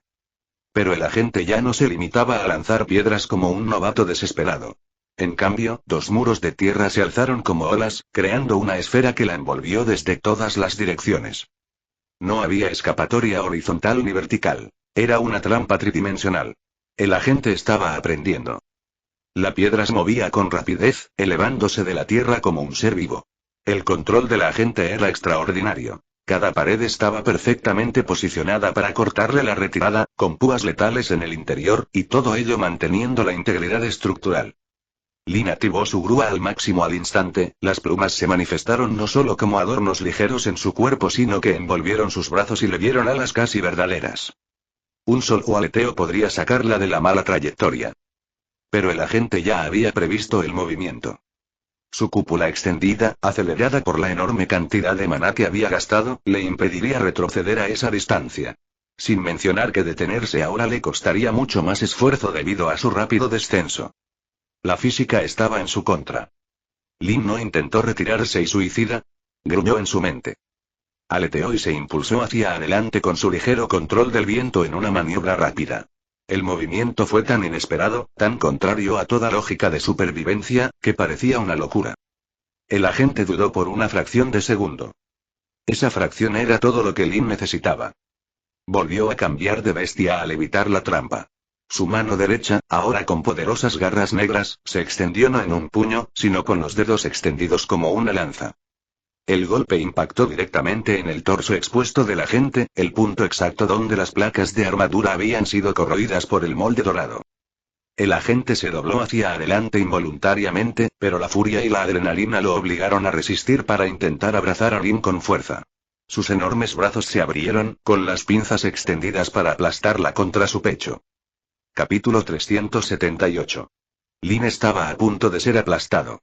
Pero el agente ya no se limitaba a lanzar piedras como un novato desesperado. En cambio, 2 muros de tierra se alzaron como olas, creando una esfera que la envolvió desde todas las direcciones. No había escapatoria horizontal ni vertical. Era una trampa tridimensional. El agente estaba aprendiendo. La piedra se movía con rapidez, elevándose de la tierra como un ser vivo. El control de la agente era extraordinario. Cada pared estaba perfectamente posicionada para cortarle la retirada, con púas letales en el interior, y todo ello manteniendo la integridad estructural. Lin activó su grúa al máximo al instante, las plumas se manifestaron no solo como adornos ligeros en su cuerpo sino que envolvieron sus brazos y le dieron alas casi verdaderas. Un solo aleteo podría sacarla de la mala trayectoria. Pero el agente ya había previsto el movimiento. Su cúpula extendida, acelerada por la enorme cantidad de maná que había gastado, le impediría retroceder a esa distancia. Sin mencionar que detenerse ahora le costaría mucho más esfuerzo debido a su rápido descenso. La física estaba en su contra. Lin no intentó retirarse y suicida, gruñó en su mente. Aleteó y se impulsó hacia adelante con su ligero control del viento en una maniobra rápida. El movimiento fue tan inesperado, tan contrario a toda lógica de supervivencia, que parecía una locura. El agente dudó por una fracción de segundo. Esa fracción era todo lo que Lin necesitaba. Volvió a cambiar de bestia al evitar la trampa. Su mano derecha, ahora con poderosas garras negras, se extendió no en un puño, sino con los dedos extendidos como una lanza. El golpe impactó directamente en el torso expuesto del agente, el punto exacto donde las placas de armadura habían sido corroídas por el molde dorado. El agente se dobló hacia adelante involuntariamente, pero la furia y la adrenalina lo obligaron a resistir para intentar abrazar a Lin con fuerza. Sus enormes brazos se abrieron, con las pinzas extendidas para aplastarla contra su pecho. Capítulo 378. Lin estaba a punto de ser aplastado.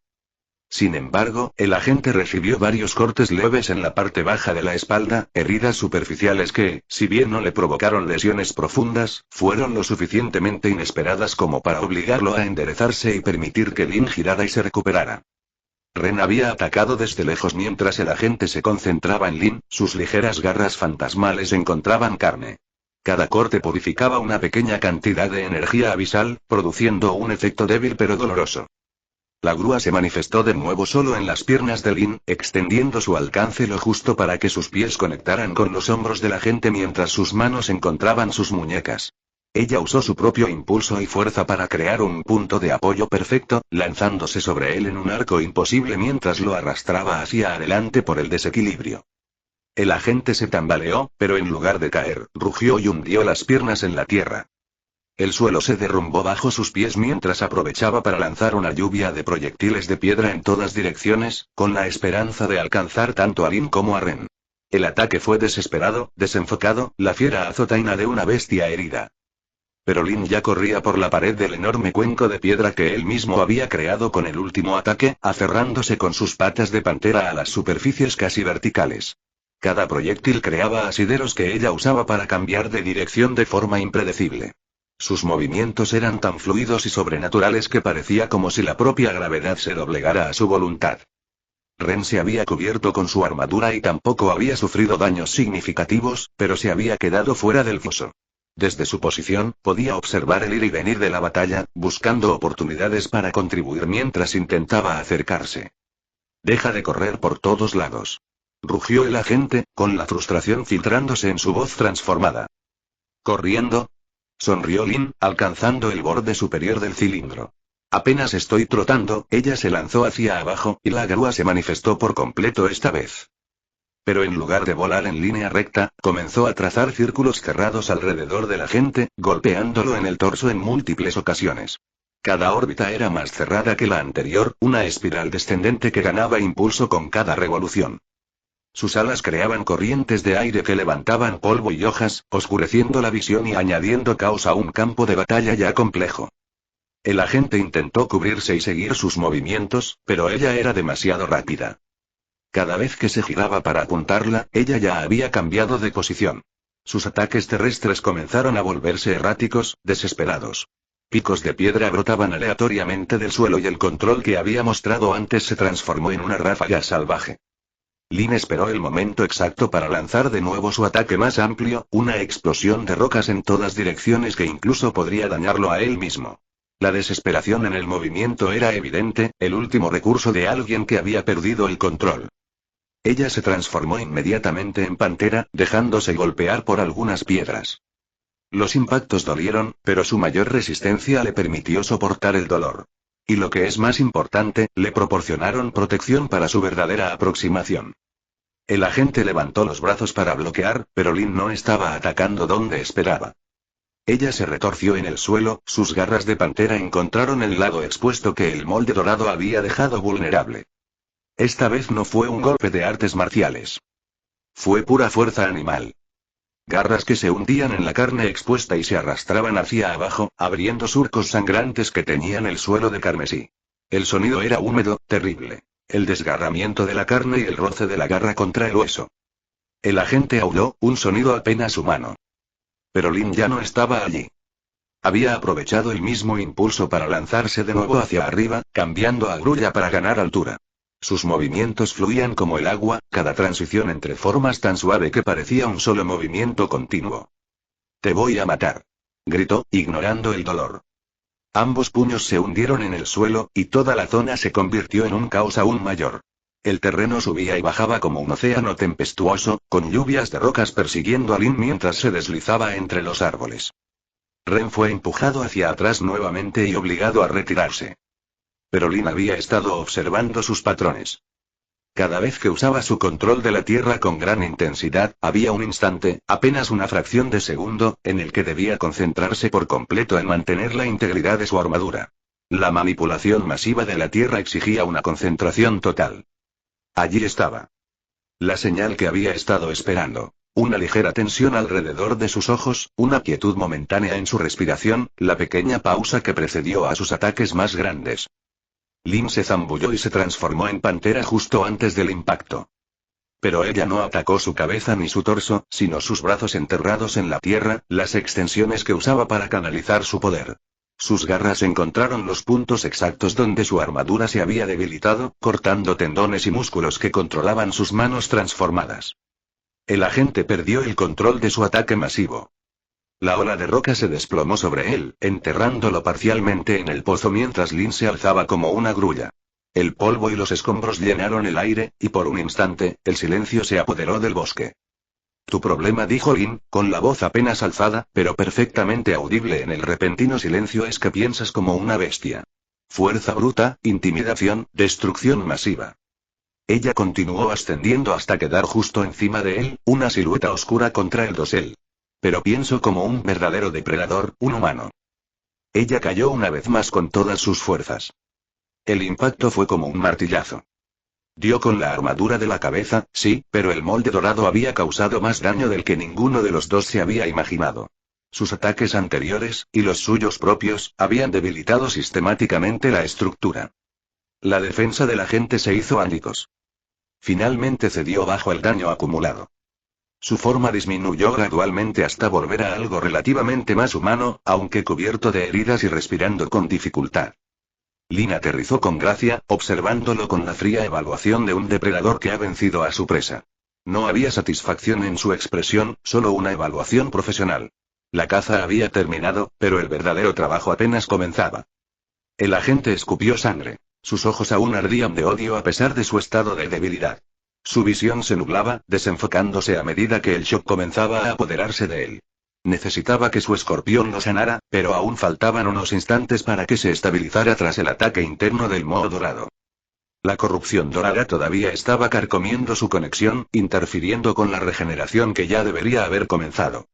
Sin embargo, el agente recibió varios cortes leves en la parte baja de la espalda, heridas superficiales que, si bien no le provocaron lesiones profundas, fueron lo suficientemente inesperadas como para obligarlo a enderezarse y permitir que Lin girara y se recuperara. Ren había atacado desde lejos mientras el agente se concentraba en Lin, sus ligeras garras fantasmales encontraban carne. Cada corte purificaba una pequeña cantidad de energía abisal, produciendo un efecto débil pero doloroso. La grúa se manifestó de nuevo solo en las piernas de Lin, extendiendo su alcance lo justo para que sus pies conectaran con los hombros del agente mientras sus manos encontraban sus muñecas. Ella usó su propio impulso y fuerza para crear un punto de apoyo perfecto, lanzándose sobre él en un arco imposible mientras lo arrastraba hacia adelante por el desequilibrio. El agente se tambaleó, pero en lugar de caer, rugió y hundió las piernas en la tierra. El suelo se derrumbó bajo sus pies mientras aprovechaba para lanzar una lluvia de proyectiles de piedra en todas direcciones, con la esperanza de alcanzar tanto a Lin como a Ren. El ataque fue desesperado, desenfocado, la fiera azotaina de una bestia herida. Pero Lin ya corría por la pared del enorme cuenco de piedra que él mismo había creado con el último ataque, aferrándose con sus patas de pantera a las superficies casi verticales. Cada proyectil creaba asideros que ella usaba para cambiar de dirección de forma impredecible. Sus movimientos eran tan fluidos y sobrenaturales que parecía como si la propia gravedad se doblegara a su voluntad. Ren se había cubierto con su armadura y tampoco había sufrido daños significativos, pero se había quedado fuera del foso. Desde su posición, podía observar el ir y venir de la batalla, buscando oportunidades para contribuir mientras intentaba acercarse. «Deja de correr por todos lados», rugió el agente, con la frustración filtrándose en su voz transformada. «¿Corriendo?», sonrió Lin, alcanzando el borde superior del cilindro. «Apenas estoy trotando», ella se lanzó hacia abajo, y la grúa se manifestó por completo esta vez. Pero en lugar de volar en línea recta, comenzó a trazar círculos cerrados alrededor del agente, golpeándolo en el torso en múltiples ocasiones. Cada órbita era más cerrada que la anterior, una espiral descendente que ganaba impulso con cada revolución. Sus alas creaban corrientes de aire que levantaban polvo y hojas, oscureciendo la visión y añadiendo caos a un campo de batalla ya complejo. El agente intentó cubrirse y seguir sus movimientos, pero ella era demasiado rápida. Cada vez que se giraba para apuntarla, ella ya había cambiado de posición. Sus ataques terrestres comenzaron a volverse erráticos, desesperados. Picos de piedra brotaban aleatoriamente del suelo y el control que había mostrado antes se transformó en una ráfaga salvaje. Lin esperó el momento exacto para lanzar de nuevo su ataque más amplio, una explosión de rocas en todas direcciones que incluso podría dañarlo a él mismo. La desesperación en el movimiento era evidente, el último recurso de alguien que había perdido el control. Ella se transformó inmediatamente en pantera, dejándose golpear por algunas piedras. Los impactos dolieron, pero su mayor resistencia le permitió soportar el dolor. Y lo que es más importante, le proporcionaron protección para su verdadera aproximación. El agente levantó los brazos para bloquear, pero Lin no estaba atacando donde esperaba. Ella se retorció en el suelo, sus garras de pantera encontraron el lado expuesto que el molde dorado había dejado vulnerable. Esta vez no fue un golpe de artes marciales. Fue pura fuerza animal. Garras que se hundían en la carne expuesta y se arrastraban hacia abajo, abriendo surcos sangrantes que teñían el suelo de carmesí. El sonido era húmedo, terrible. El desgarramiento de la carne y el roce de la garra contra el hueso. El agente aulló, un sonido apenas humano. Pero Lin ya no estaba allí. Había aprovechado el mismo impulso para lanzarse de nuevo hacia arriba, cambiando a grulla para ganar altura. Sus movimientos fluían como el agua, cada transición entre formas tan suave que parecía un solo movimiento continuo. «Te voy a matar», gritó, ignorando el dolor. Ambos puños se hundieron en el suelo, y toda la zona se convirtió en un caos aún mayor. El terreno subía y bajaba como un océano tempestuoso, con lluvias de rocas persiguiendo a Lin mientras se deslizaba entre los árboles. Ren fue empujado hacia atrás nuevamente y obligado a retirarse. Pero Lin había estado observando sus patrones. Cada vez que usaba su control de la tierra con gran intensidad, había un instante, apenas una fracción de segundo, en el que debía concentrarse por completo en mantener la integridad de su armadura. La manipulación masiva de la tierra exigía una concentración total. Allí estaba. La señal que había estado esperando. Una ligera tensión alrededor de sus ojos, una quietud momentánea en su respiración, la pequeña pausa que precedió a sus ataques más grandes. Lin se zambulló y se transformó en pantera justo antes del impacto. Pero ella no atacó su cabeza ni su torso, sino sus brazos enterrados en la tierra, las extensiones que usaba para canalizar su poder. Sus garras encontraron los puntos exactos donde su armadura se había debilitado, cortando tendones y músculos que controlaban sus manos transformadas. El agente perdió el control de su ataque masivo. La ola de roca se desplomó sobre él, enterrándolo parcialmente en el pozo mientras Lin se alzaba como una grulla. El polvo y los escombros llenaron el aire, y por un instante, el silencio se apoderó del bosque. «Tu problema», dijo Lin, con la voz apenas alzada, pero perfectamente audible en el repentino silencio, «es que piensas como una bestia. Fuerza bruta, intimidación, destrucción masiva. Ella continuó ascendiendo hasta quedar justo encima de él, una silueta oscura contra el dosel. Pero pienso como un verdadero depredador, un humano. Ella cayó una vez más con todas sus fuerzas. El impacto fue como un martillazo. Dio con la armadura de la cabeza, sí, pero el molde dorado había causado más daño del que ninguno de los dos se había imaginado. Sus ataques anteriores, y los suyos propios, habían debilitado sistemáticamente la estructura. La defensa de la gente se hizo añicos. Finalmente cedió bajo el daño acumulado. Su forma disminuyó gradualmente hasta volver a algo relativamente más humano, aunque cubierto de heridas y respirando con dificultad. Lin aterrizó con gracia, observándolo con la fría evaluación de un depredador que ha vencido a su presa. No había satisfacción en su expresión, solo una evaluación profesional. La caza había terminado, pero el verdadero trabajo apenas comenzaba. El agente escupió sangre. Sus ojos aún ardían de odio a pesar de su estado de debilidad. Su visión se nublaba, desenfocándose a medida que el shock comenzaba a apoderarse de él. Necesitaba que su escorpión lo sanara, pero aún faltaban unos instantes para que se estabilizara tras el ataque interno del moho dorado. La corrupción dorada todavía estaba carcomiendo su conexión, interfiriendo con la regeneración que ya debería haber comenzado.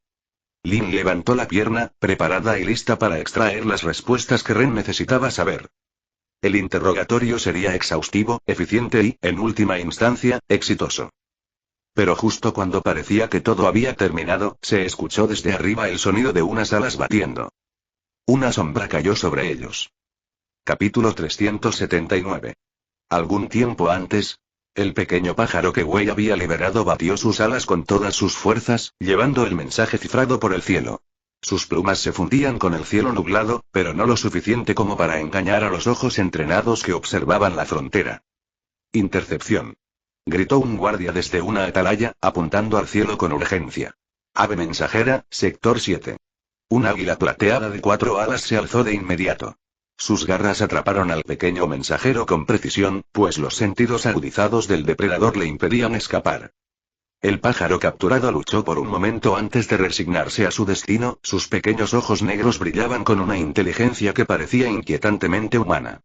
Lin levantó la pierna, preparada y lista para extraer las respuestas que Ren necesitaba saber. El interrogatorio sería exhaustivo, eficiente y, en última instancia, exitoso. Pero justo cuando parecía que todo había terminado, se escuchó desde arriba el sonido de unas alas batiendo. Una sombra cayó sobre ellos. Capítulo 379. Algún tiempo antes, el pequeño pájaro que Wei había liberado batió sus alas con todas sus fuerzas, llevando el mensaje cifrado por el cielo. Sus plumas se fundían con el cielo nublado, pero no lo suficiente como para engañar a los ojos entrenados que observaban la frontera. Intercepción. Gritó un guardia desde una atalaya, apuntando al cielo con urgencia. Ave mensajera, sector 7. Un águila plateada de 4 alas se alzó de inmediato. Sus garras atraparon al pequeño mensajero con precisión, pues los sentidos agudizados del depredador le impedían escapar. El pájaro capturado luchó por un momento antes de resignarse a su destino, sus pequeños ojos negros brillaban con una inteligencia que parecía inquietantemente humana.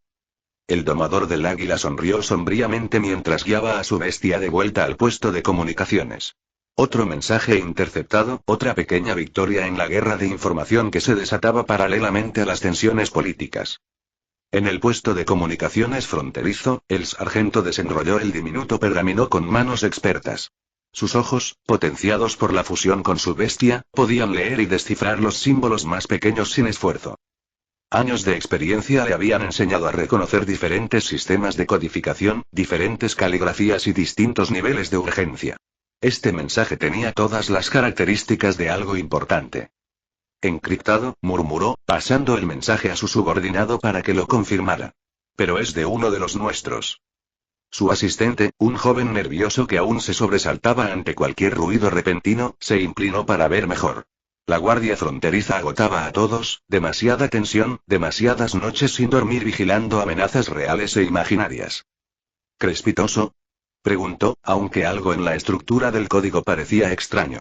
El domador del águila sonrió sombríamente mientras guiaba a su bestia de vuelta al puesto de comunicaciones. Otro mensaje interceptado, otra pequeña victoria en la guerra de información que se desataba paralelamente a las tensiones políticas. En el puesto de comunicaciones fronterizo, el sargento desenrolló el diminuto pergamino con manos expertas. Sus ojos, potenciados por la fusión con su bestia, podían leer y descifrar los símbolos más pequeños sin esfuerzo. Años de experiencia le habían enseñado a reconocer diferentes sistemas de codificación, diferentes caligrafías y distintos niveles de urgencia. Este mensaje tenía todas las características de algo importante. Encriptado, murmuró, pasando el mensaje a su subordinado para que lo confirmara. Pero es de uno de los nuestros. Su asistente, un joven nervioso que aún se sobresaltaba ante cualquier ruido repentino, se inclinó para ver mejor. La guardia fronteriza agotaba a todos, demasiada tensión, demasiadas noches sin dormir vigilando amenazas reales e imaginarias. ¿Crespitoso?, preguntó, aunque algo en la estructura del código parecía extraño.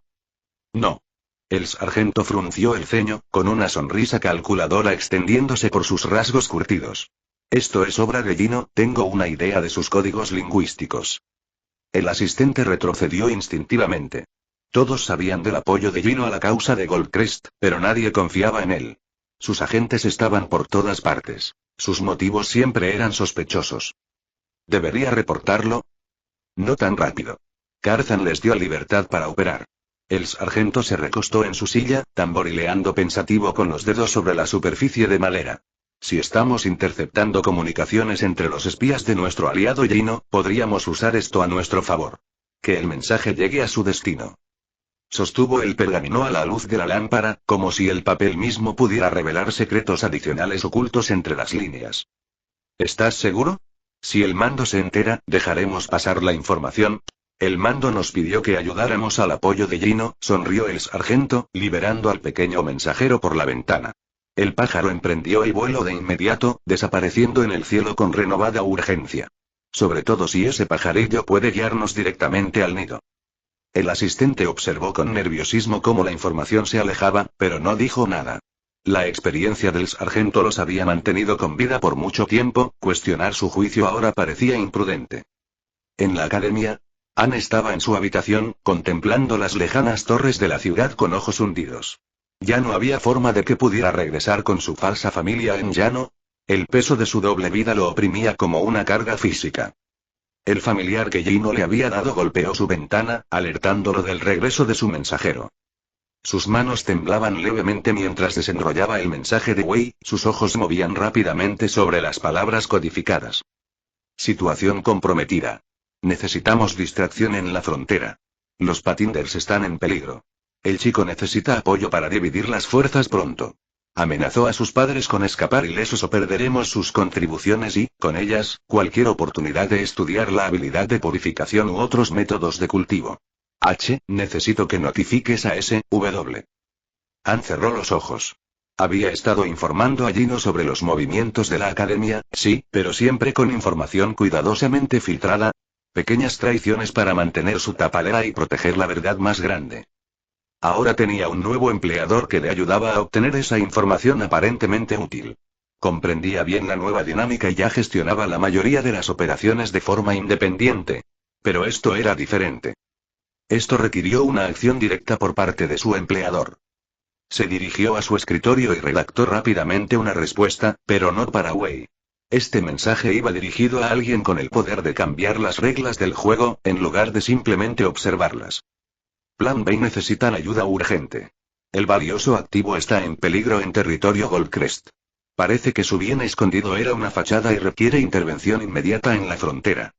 No. El sargento frunció el ceño, con una sonrisa calculadora extendiéndose por sus rasgos curtidos. Esto es obra de Gino, tengo una idea de sus códigos lingüísticos. El asistente retrocedió instintivamente. Todos sabían del apoyo de Gino a la causa de Goldcrest, pero nadie confiaba en él. Sus agentes estaban por todas partes. Sus motivos siempre eran sospechosos. ¿Debería reportarlo? No tan rápido. Carzan les dio libertad para operar. El sargento se recostó en su silla, tamborileando pensativo con los dedos sobre la superficie de madera. Si estamos interceptando comunicaciones entre los espías de nuestro aliado Gino, podríamos usar esto a nuestro favor. Que el mensaje llegue a su destino. Sostuvo el pergamino a la luz de la lámpara, como si el papel mismo pudiera revelar secretos adicionales ocultos entre las líneas. ¿Estás seguro? Si el mando se entera, dejaremos pasar la información. El mando nos pidió que ayudáramos al apoyo de Gino, sonrió el sargento, liberando al pequeño mensajero por la ventana. El pájaro emprendió el vuelo de inmediato, desapareciendo en el cielo con renovada urgencia. Sobre todo si ese pajarillo puede guiarnos directamente al nido. El asistente observó con nerviosismo cómo la información se alejaba, pero no dijo nada. La experiencia del sargento los había mantenido con vida por mucho tiempo, cuestionar su juicio ahora parecía imprudente. En la academia, Anne estaba en su habitación, contemplando las lejanas torres de la ciudad con ojos hundidos. Ya no había forma de que pudiera regresar con su falsa familia en llano. El peso de su doble vida lo oprimía como una carga física. El familiar que Gino le había dado golpeó su ventana, alertándolo del regreso de su mensajero. Sus manos temblaban levemente mientras desenrollaba el mensaje de Wei, sus ojos se movían rápidamente sobre las palabras codificadas. Situación comprometida. Necesitamos distracción en la frontera. Los Patinders están en peligro. El chico necesita apoyo para dividir las fuerzas pronto. Amenazó a sus padres con escapar ilesos o perderemos sus contribuciones y, con ellas, cualquier oportunidad de estudiar la habilidad de purificación u otros métodos de cultivo. Necesito que notifiques a S.W. Anne cerró los ojos. Había estado informando a Gino sobre los movimientos de la academia, sí, pero siempre con información cuidadosamente filtrada. Pequeñas traiciones para mantener su tapalera y proteger la verdad más grande. Ahora tenía un nuevo empleador que le ayudaba a obtener esa información aparentemente útil. Comprendía bien la nueva dinámica y ya gestionaba la mayoría de las operaciones de forma independiente. Pero esto era diferente. Esto requirió una acción directa por parte de su empleador. Se dirigió a su escritorio y redactó rápidamente una respuesta, pero no para Wei. Este mensaje iba dirigido a alguien con el poder de cambiar las reglas del juego, en lugar de simplemente observarlas. Plan B necesitan ayuda urgente. El valioso activo está en peligro en territorio Goldcrest. Parece que su bien escondido era una fachada y requiere intervención inmediata en la frontera.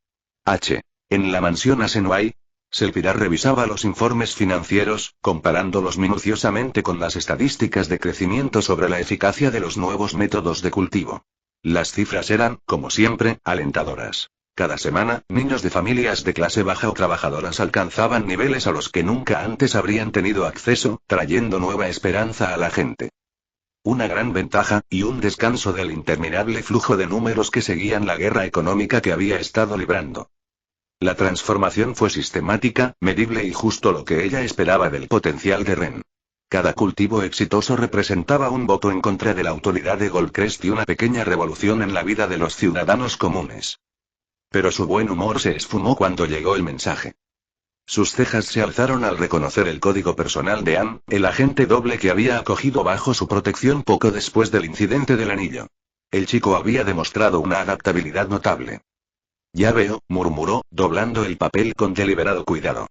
En la mansión Asenwai, Selpira revisaba los informes financieros, comparándolos minuciosamente con las estadísticas de crecimiento sobre la eficacia de los nuevos métodos de cultivo. Las cifras eran, como siempre, alentadoras. Cada semana, niños de familias de clase baja o trabajadoras alcanzaban niveles a los que nunca antes habrían tenido acceso, trayendo nueva esperanza a la gente. Una gran ventaja, y un descanso del interminable flujo de números que seguían la guerra económica que había estado librando. La transformación fue sistemática, medible y justo lo que ella esperaba del potencial de Ren. Cada cultivo exitoso representaba un voto en contra de la autoridad de Goldcrest y una pequeña revolución en la vida de los ciudadanos comunes. Pero su buen humor se esfumó cuando llegó el mensaje. Sus cejas se alzaron al reconocer el código personal de Anne, el agente doble que había acogido bajo su protección poco después del incidente del anillo. El chico había demostrado una adaptabilidad notable. Ya veo, murmuró, doblando el papel con deliberado cuidado.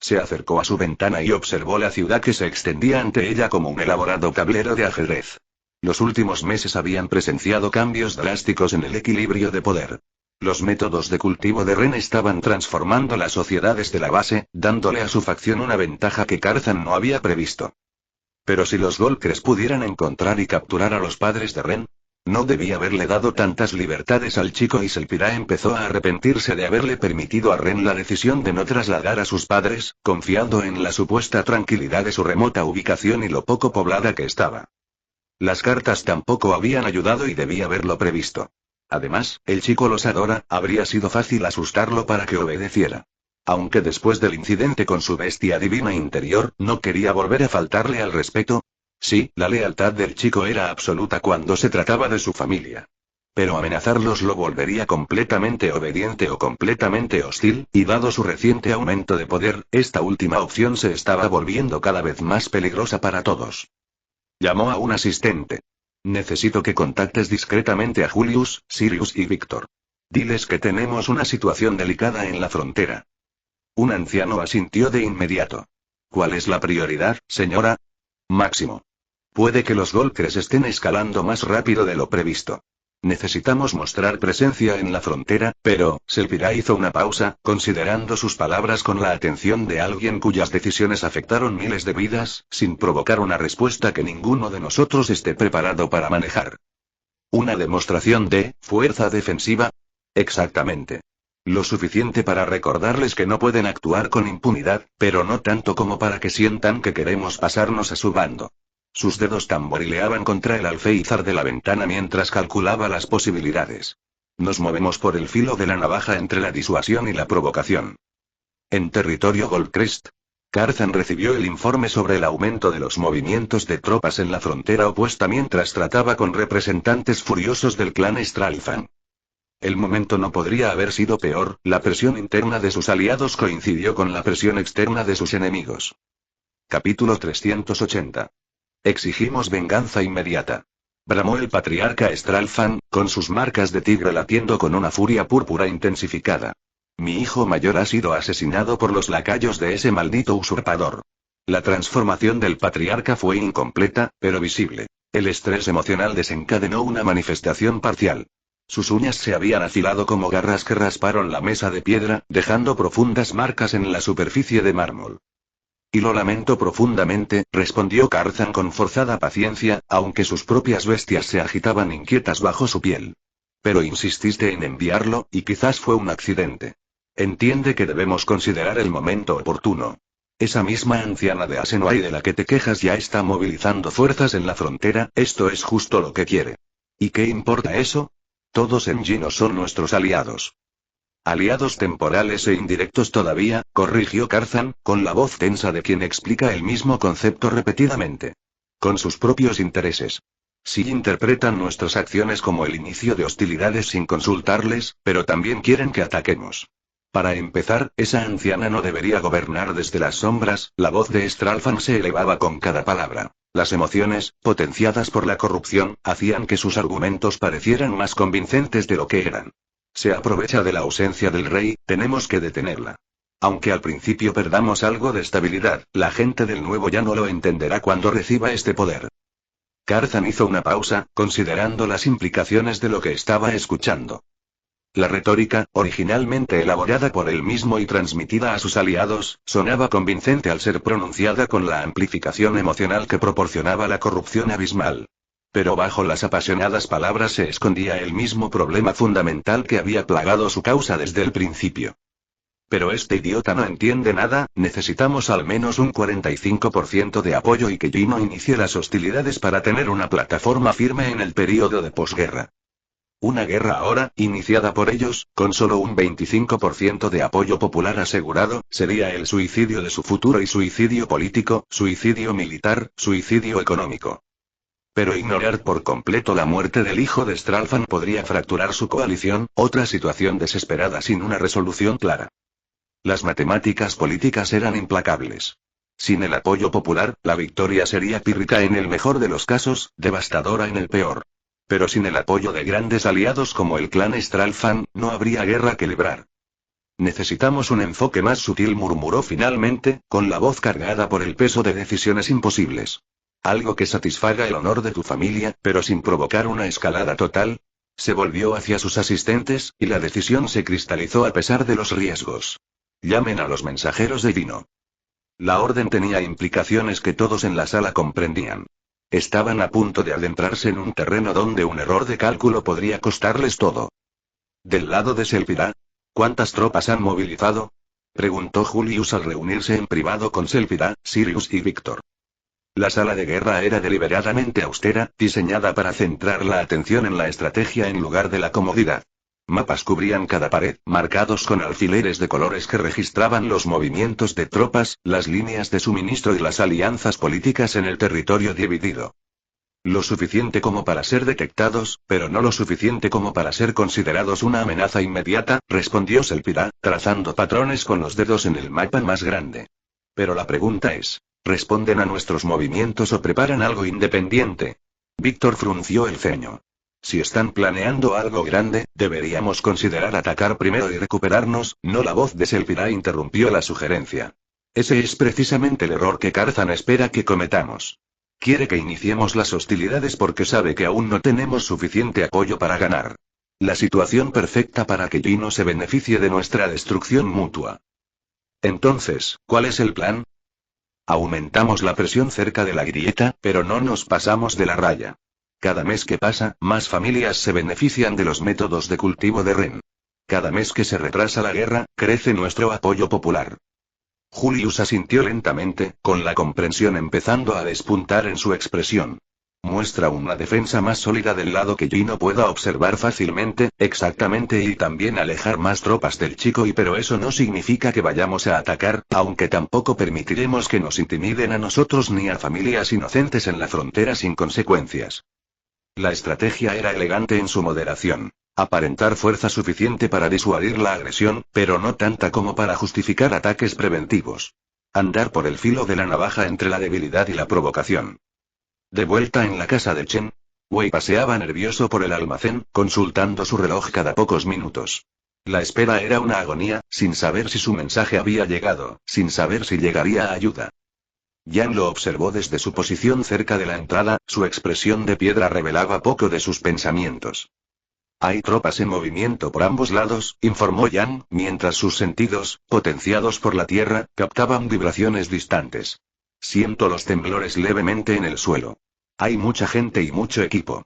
Se acercó a su ventana y observó la ciudad que se extendía ante ella como un elaborado tablero de ajedrez. Los últimos meses habían presenciado cambios drásticos en el equilibrio de poder. Los métodos de cultivo de Ren estaban transformando la sociedad desde la base, dándole a su facción una ventaja que Karzan no había previsto. Pero si los Goldcrest pudieran encontrar y capturar a los padres de Ren, no debía haberle dado tantas libertades al chico y Selpira empezó a arrepentirse de haberle permitido a Ren la decisión de no trasladar a sus padres, confiando en la supuesta tranquilidad de su remota ubicación y lo poco poblada que estaba. Las cartas tampoco habían ayudado y debía haberlo previsto. Además, el chico los adora, habría sido fácil asustarlo para que obedeciera. Aunque después del incidente con su bestia divina interior, no quería volver a faltarle al respeto. Sí, la lealtad del chico era absoluta cuando se trataba de su familia. Pero amenazarlos lo volvería completamente obediente o completamente hostil, y dado su reciente aumento de poder, esta última opción se estaba volviendo cada vez más peligrosa para todos. Llamó a un asistente. Necesito que contactes discretamente a Julius, Sirius y Víctor. Diles que tenemos una situación delicada en la frontera. Un anciano asintió de inmediato. ¿Cuál es la prioridad, señora? Máximo. Puede que los Goldcrest estén escalando más rápido de lo previsto. Necesitamos mostrar presencia en la frontera, pero, Selpira hizo una pausa, considerando sus palabras con la atención de alguien cuyas decisiones afectaron miles de vidas, sin provocar una respuesta que ninguno de nosotros esté preparado para manejar. ¿Una demostración de fuerza defensiva? Exactamente. Lo suficiente para recordarles que no pueden actuar con impunidad, pero no tanto como para que sientan que queremos pasarnos a su bando. Sus dedos tamborileaban contra el alféizar de la ventana mientras calculaba las posibilidades. Nos movemos por el filo de la navaja entre la disuasión y la provocación. En territorio Goldcrest, Karzan recibió el informe sobre el aumento de los movimientos de tropas en la frontera opuesta mientras trataba con representantes furiosos del clan Stralfan. El momento no podría haber sido peor, la presión interna de sus aliados coincidió con la presión externa de sus enemigos. Capítulo 380. Exigimos venganza inmediata. Bramó el patriarca Stralfan, con sus marcas de tigre latiendo con una furia púrpura intensificada. Mi hijo mayor ha sido asesinado por los lacayos de ese maldito usurpador. La transformación del patriarca fue incompleta, pero visible. El estrés emocional desencadenó una manifestación parcial. Sus uñas se habían afilado como garras que rasparon la mesa de piedra, dejando profundas marcas en la superficie de mármol. Y lo lamento profundamente, respondió Karzan con forzada paciencia, aunque sus propias bestias se agitaban inquietas bajo su piel. Pero insististe en enviarlo, y quizás fue un accidente. Entiende que debemos considerar el momento oportuno. Esa misma anciana de Asenuai de la que te quejas ya está movilizando fuerzas en la frontera, esto es justo lo que quiere. ¿Y qué importa eso? Todos en Gino son nuestros aliados. Aliados temporales e indirectos todavía, corrigió Karzan, con la voz tensa de quien explica el mismo concepto repetidamente. Con sus propios intereses. Sí interpretan nuestras acciones como el inicio de hostilidades sin consultarles, pero también quieren que ataquemos. Para empezar, esa anciana no debería gobernar desde las sombras, la voz de Stralfan se elevaba con cada palabra. Las emociones, potenciadas por la corrupción, hacían que sus argumentos parecieran más convincentes de lo que eran. Se aprovecha de la ausencia del rey, tenemos que detenerla. Aunque al principio perdamos algo de estabilidad, la gente del nuevo ya no lo entenderá cuando reciba este poder. Karzan hizo una pausa, considerando las implicaciones de lo que estaba escuchando. La retórica, originalmente elaborada por él mismo y transmitida a sus aliados, sonaba convincente al ser pronunciada con la amplificación emocional que proporcionaba la corrupción abismal. Pero bajo las apasionadas palabras se escondía el mismo problema fundamental que había plagado su causa desde el principio. Pero este idiota no entiende nada, necesitamos al menos un 45% de apoyo y que Gino inicie las hostilidades para tener una plataforma firme en el período de posguerra. Una guerra ahora, iniciada por ellos, con solo un 25% de apoyo popular asegurado, sería el suicidio de su futuro y suicidio político, suicidio militar, suicidio económico. Pero ignorar por completo la muerte del hijo de Stralfan podría fracturar su coalición, otra situación desesperada sin una resolución clara. Las matemáticas políticas eran implacables. Sin el apoyo popular, la victoria sería pírrica en el mejor de los casos, devastadora en el peor. Pero sin el apoyo de grandes aliados como el clan Stralfan, no habría guerra que librar. Necesitamos un enfoque más sutil, murmuró finalmente, con la voz cargada por el peso de decisiones imposibles. Algo que satisfaga el honor de tu familia, pero sin provocar una escalada total. Se volvió hacia sus asistentes, y la decisión se cristalizó a pesar de los riesgos. Llamen a los mensajeros de Gino. La orden tenía implicaciones que todos en la sala comprendían. Estaban a punto de adentrarse en un terreno donde un error de cálculo podría costarles todo. ¿Del lado de Selphira? ¿Cuántas tropas han movilizado? Preguntó Julius al reunirse en privado con Selphira, Sirius y Víctor. La sala de guerra era deliberadamente austera, diseñada para centrar la atención en la estrategia en lugar de la comodidad. Mapas cubrían cada pared, marcados con alfileres de colores que registraban los movimientos de tropas, las líneas de suministro y las alianzas políticas en el territorio dividido. Lo suficiente como para ser detectados, pero no lo suficiente como para ser considerados una amenaza inmediata, respondió Selphira, trazando patrones con los dedos en el mapa más grande. Pero la pregunta es, ¿responden a nuestros movimientos o preparan algo independiente? Víctor frunció el ceño. Si están planeando algo grande, deberíamos considerar atacar primero y recuperarnos, no. La voz de Selphira interrumpió la sugerencia. Ese es precisamente el error que Karzan espera que cometamos. Quiere que iniciemos las hostilidades porque sabe que aún no tenemos suficiente apoyo para ganar. La situación perfecta para que Gino se beneficie de nuestra destrucción mutua. Entonces, ¿cuál es el plan? Aumentamos la presión cerca de la grieta, pero no nos pasamos de la raya. Cada mes que pasa, más familias se benefician de los métodos de cultivo de Ren. Cada mes que se retrasa la guerra, crece nuestro apoyo popular. Julius asintió lentamente, con la comprensión empezando a despuntar en su expresión. Muestra una defensa más sólida del lado que Gino pueda observar fácilmente, exactamente, y también alejar más tropas del chico, pero eso no significa que vayamos a atacar, aunque tampoco permitiremos que nos intimiden a nosotros ni a familias inocentes en la frontera sin consecuencias. La estrategia era elegante en su moderación. Aparentar fuerza suficiente para disuadir la agresión, pero no tanta como para justificar ataques preventivos. Andar por el filo de la navaja entre la debilidad y la provocación. De vuelta en la casa de Chen, Wei paseaba nervioso por el almacén, consultando su reloj cada pocos minutos. La espera era una agonía, sin saber si su mensaje había llegado, sin saber si llegaría ayuda. Yang lo observó desde su posición cerca de la entrada, su expresión de piedra revelaba poco de sus pensamientos. Hay tropas en movimiento por ambos lados, informó Yang, mientras sus sentidos, potenciados por la tierra, captaban vibraciones distantes. Siento los temblores levemente en el suelo. Hay mucha gente y mucho equipo.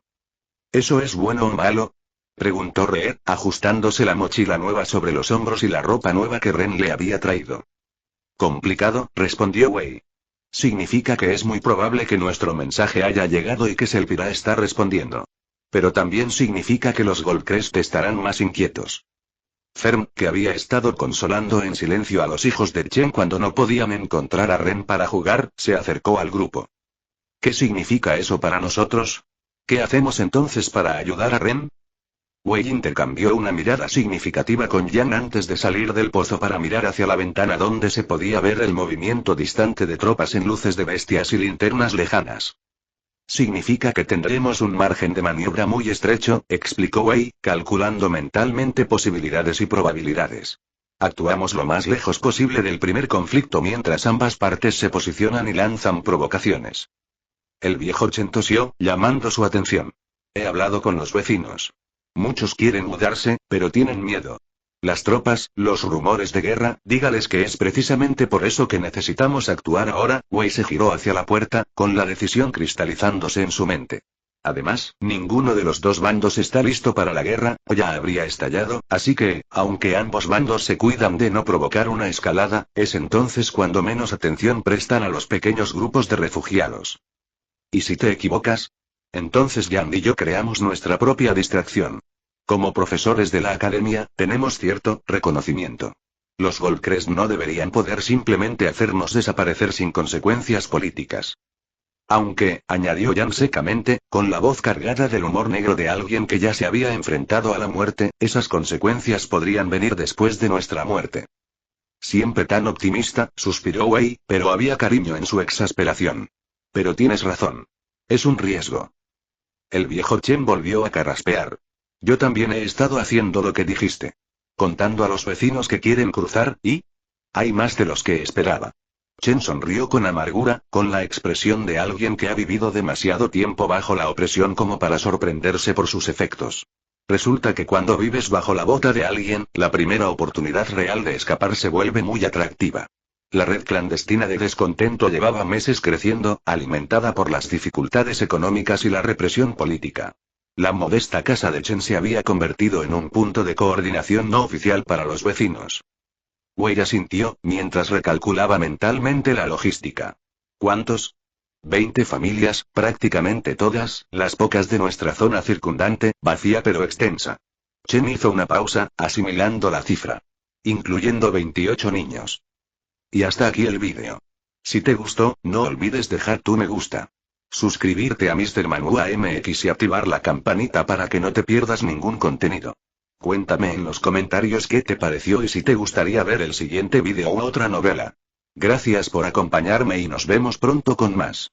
¿Eso es bueno o malo? Preguntó Reed, ajustándose la mochila nueva sobre los hombros y la ropa nueva que Ren le había traído. Complicado, respondió Wei. Significa que es muy probable que nuestro mensaje haya llegado y que Selpira está respondiendo. Pero también significa que los Goldcrest estarán más inquietos. Fern, que había estado consolando en silencio a los hijos de Chen cuando no podían encontrar a Ren para jugar, se acercó al grupo. ¿Qué significa eso para nosotros? ¿Qué hacemos entonces para ayudar a Ren? Wei intercambió una mirada significativa con Yang antes de salir del pozo para mirar hacia la ventana donde se podía ver el movimiento distante de tropas en luces de bestias y linternas lejanas. Significa que tendremos un margen de maniobra muy estrecho, explicó Wei, calculando mentalmente posibilidades y probabilidades. Actuamos lo más lejos posible del primer conflicto mientras ambas partes se posicionan y lanzan provocaciones. El viejo Chen tosió, llamando su atención. He hablado con los vecinos. Muchos quieren mudarse, pero tienen miedo. Las tropas, los rumores de guerra, dígales que es precisamente por eso que necesitamos actuar ahora. Wei se giró hacia la puerta, con la decisión cristalizándose en su mente. Además, ninguno de los dos bandos está listo para la guerra, o ya habría estallado, así que, aunque ambos bandos se cuidan de no provocar una escalada, es entonces cuando menos atención prestan a los pequeños grupos de refugiados. ¿Y si te equivocas? Entonces Yang y yo creamos nuestra propia distracción. Como profesores de la academia, tenemos cierto reconocimiento. Los Goldcrest no deberían poder simplemente hacernos desaparecer sin consecuencias políticas. Aunque, añadió Yang secamente, con la voz cargada del humor negro de alguien que ya se había enfrentado a la muerte, esas consecuencias podrían venir después de nuestra muerte. Siempre tan optimista, suspiró Wei, pero había cariño en su exasperación. Pero tienes razón. Es un riesgo. El viejo Chen volvió a carraspear. Yo también he estado haciendo lo que dijiste. Contando a los vecinos que quieren cruzar, ¿y? Hay más de los que esperaba. Chen sonrió con amargura, con la expresión de alguien que ha vivido demasiado tiempo bajo la opresión como para sorprenderse por sus efectos. Resulta que cuando vives bajo la bota de alguien, la primera oportunidad real de escapar se vuelve muy atractiva. La red clandestina de descontento llevaba meses creciendo, alimentada por las dificultades económicas y la represión política. La modesta casa de Chen se había convertido en un punto de coordinación no oficial para los vecinos. Wei asintió, mientras recalculaba mentalmente la logística. ¿Cuántos? 20 familias, prácticamente todas, las pocas de nuestra zona circundante, vacía pero extensa. Chen hizo una pausa, asimilando la cifra. Incluyendo 28 niños. Y hasta aquí el vídeo. Si te gustó, no olvides dejar tu me gusta. Suscribirte a Mr. Manhua MX y activar la campanita para que no te pierdas ningún contenido. Cuéntame en los comentarios qué te pareció y si te gustaría ver el siguiente vídeo u otra novela. Gracias por acompañarme y nos vemos pronto con más.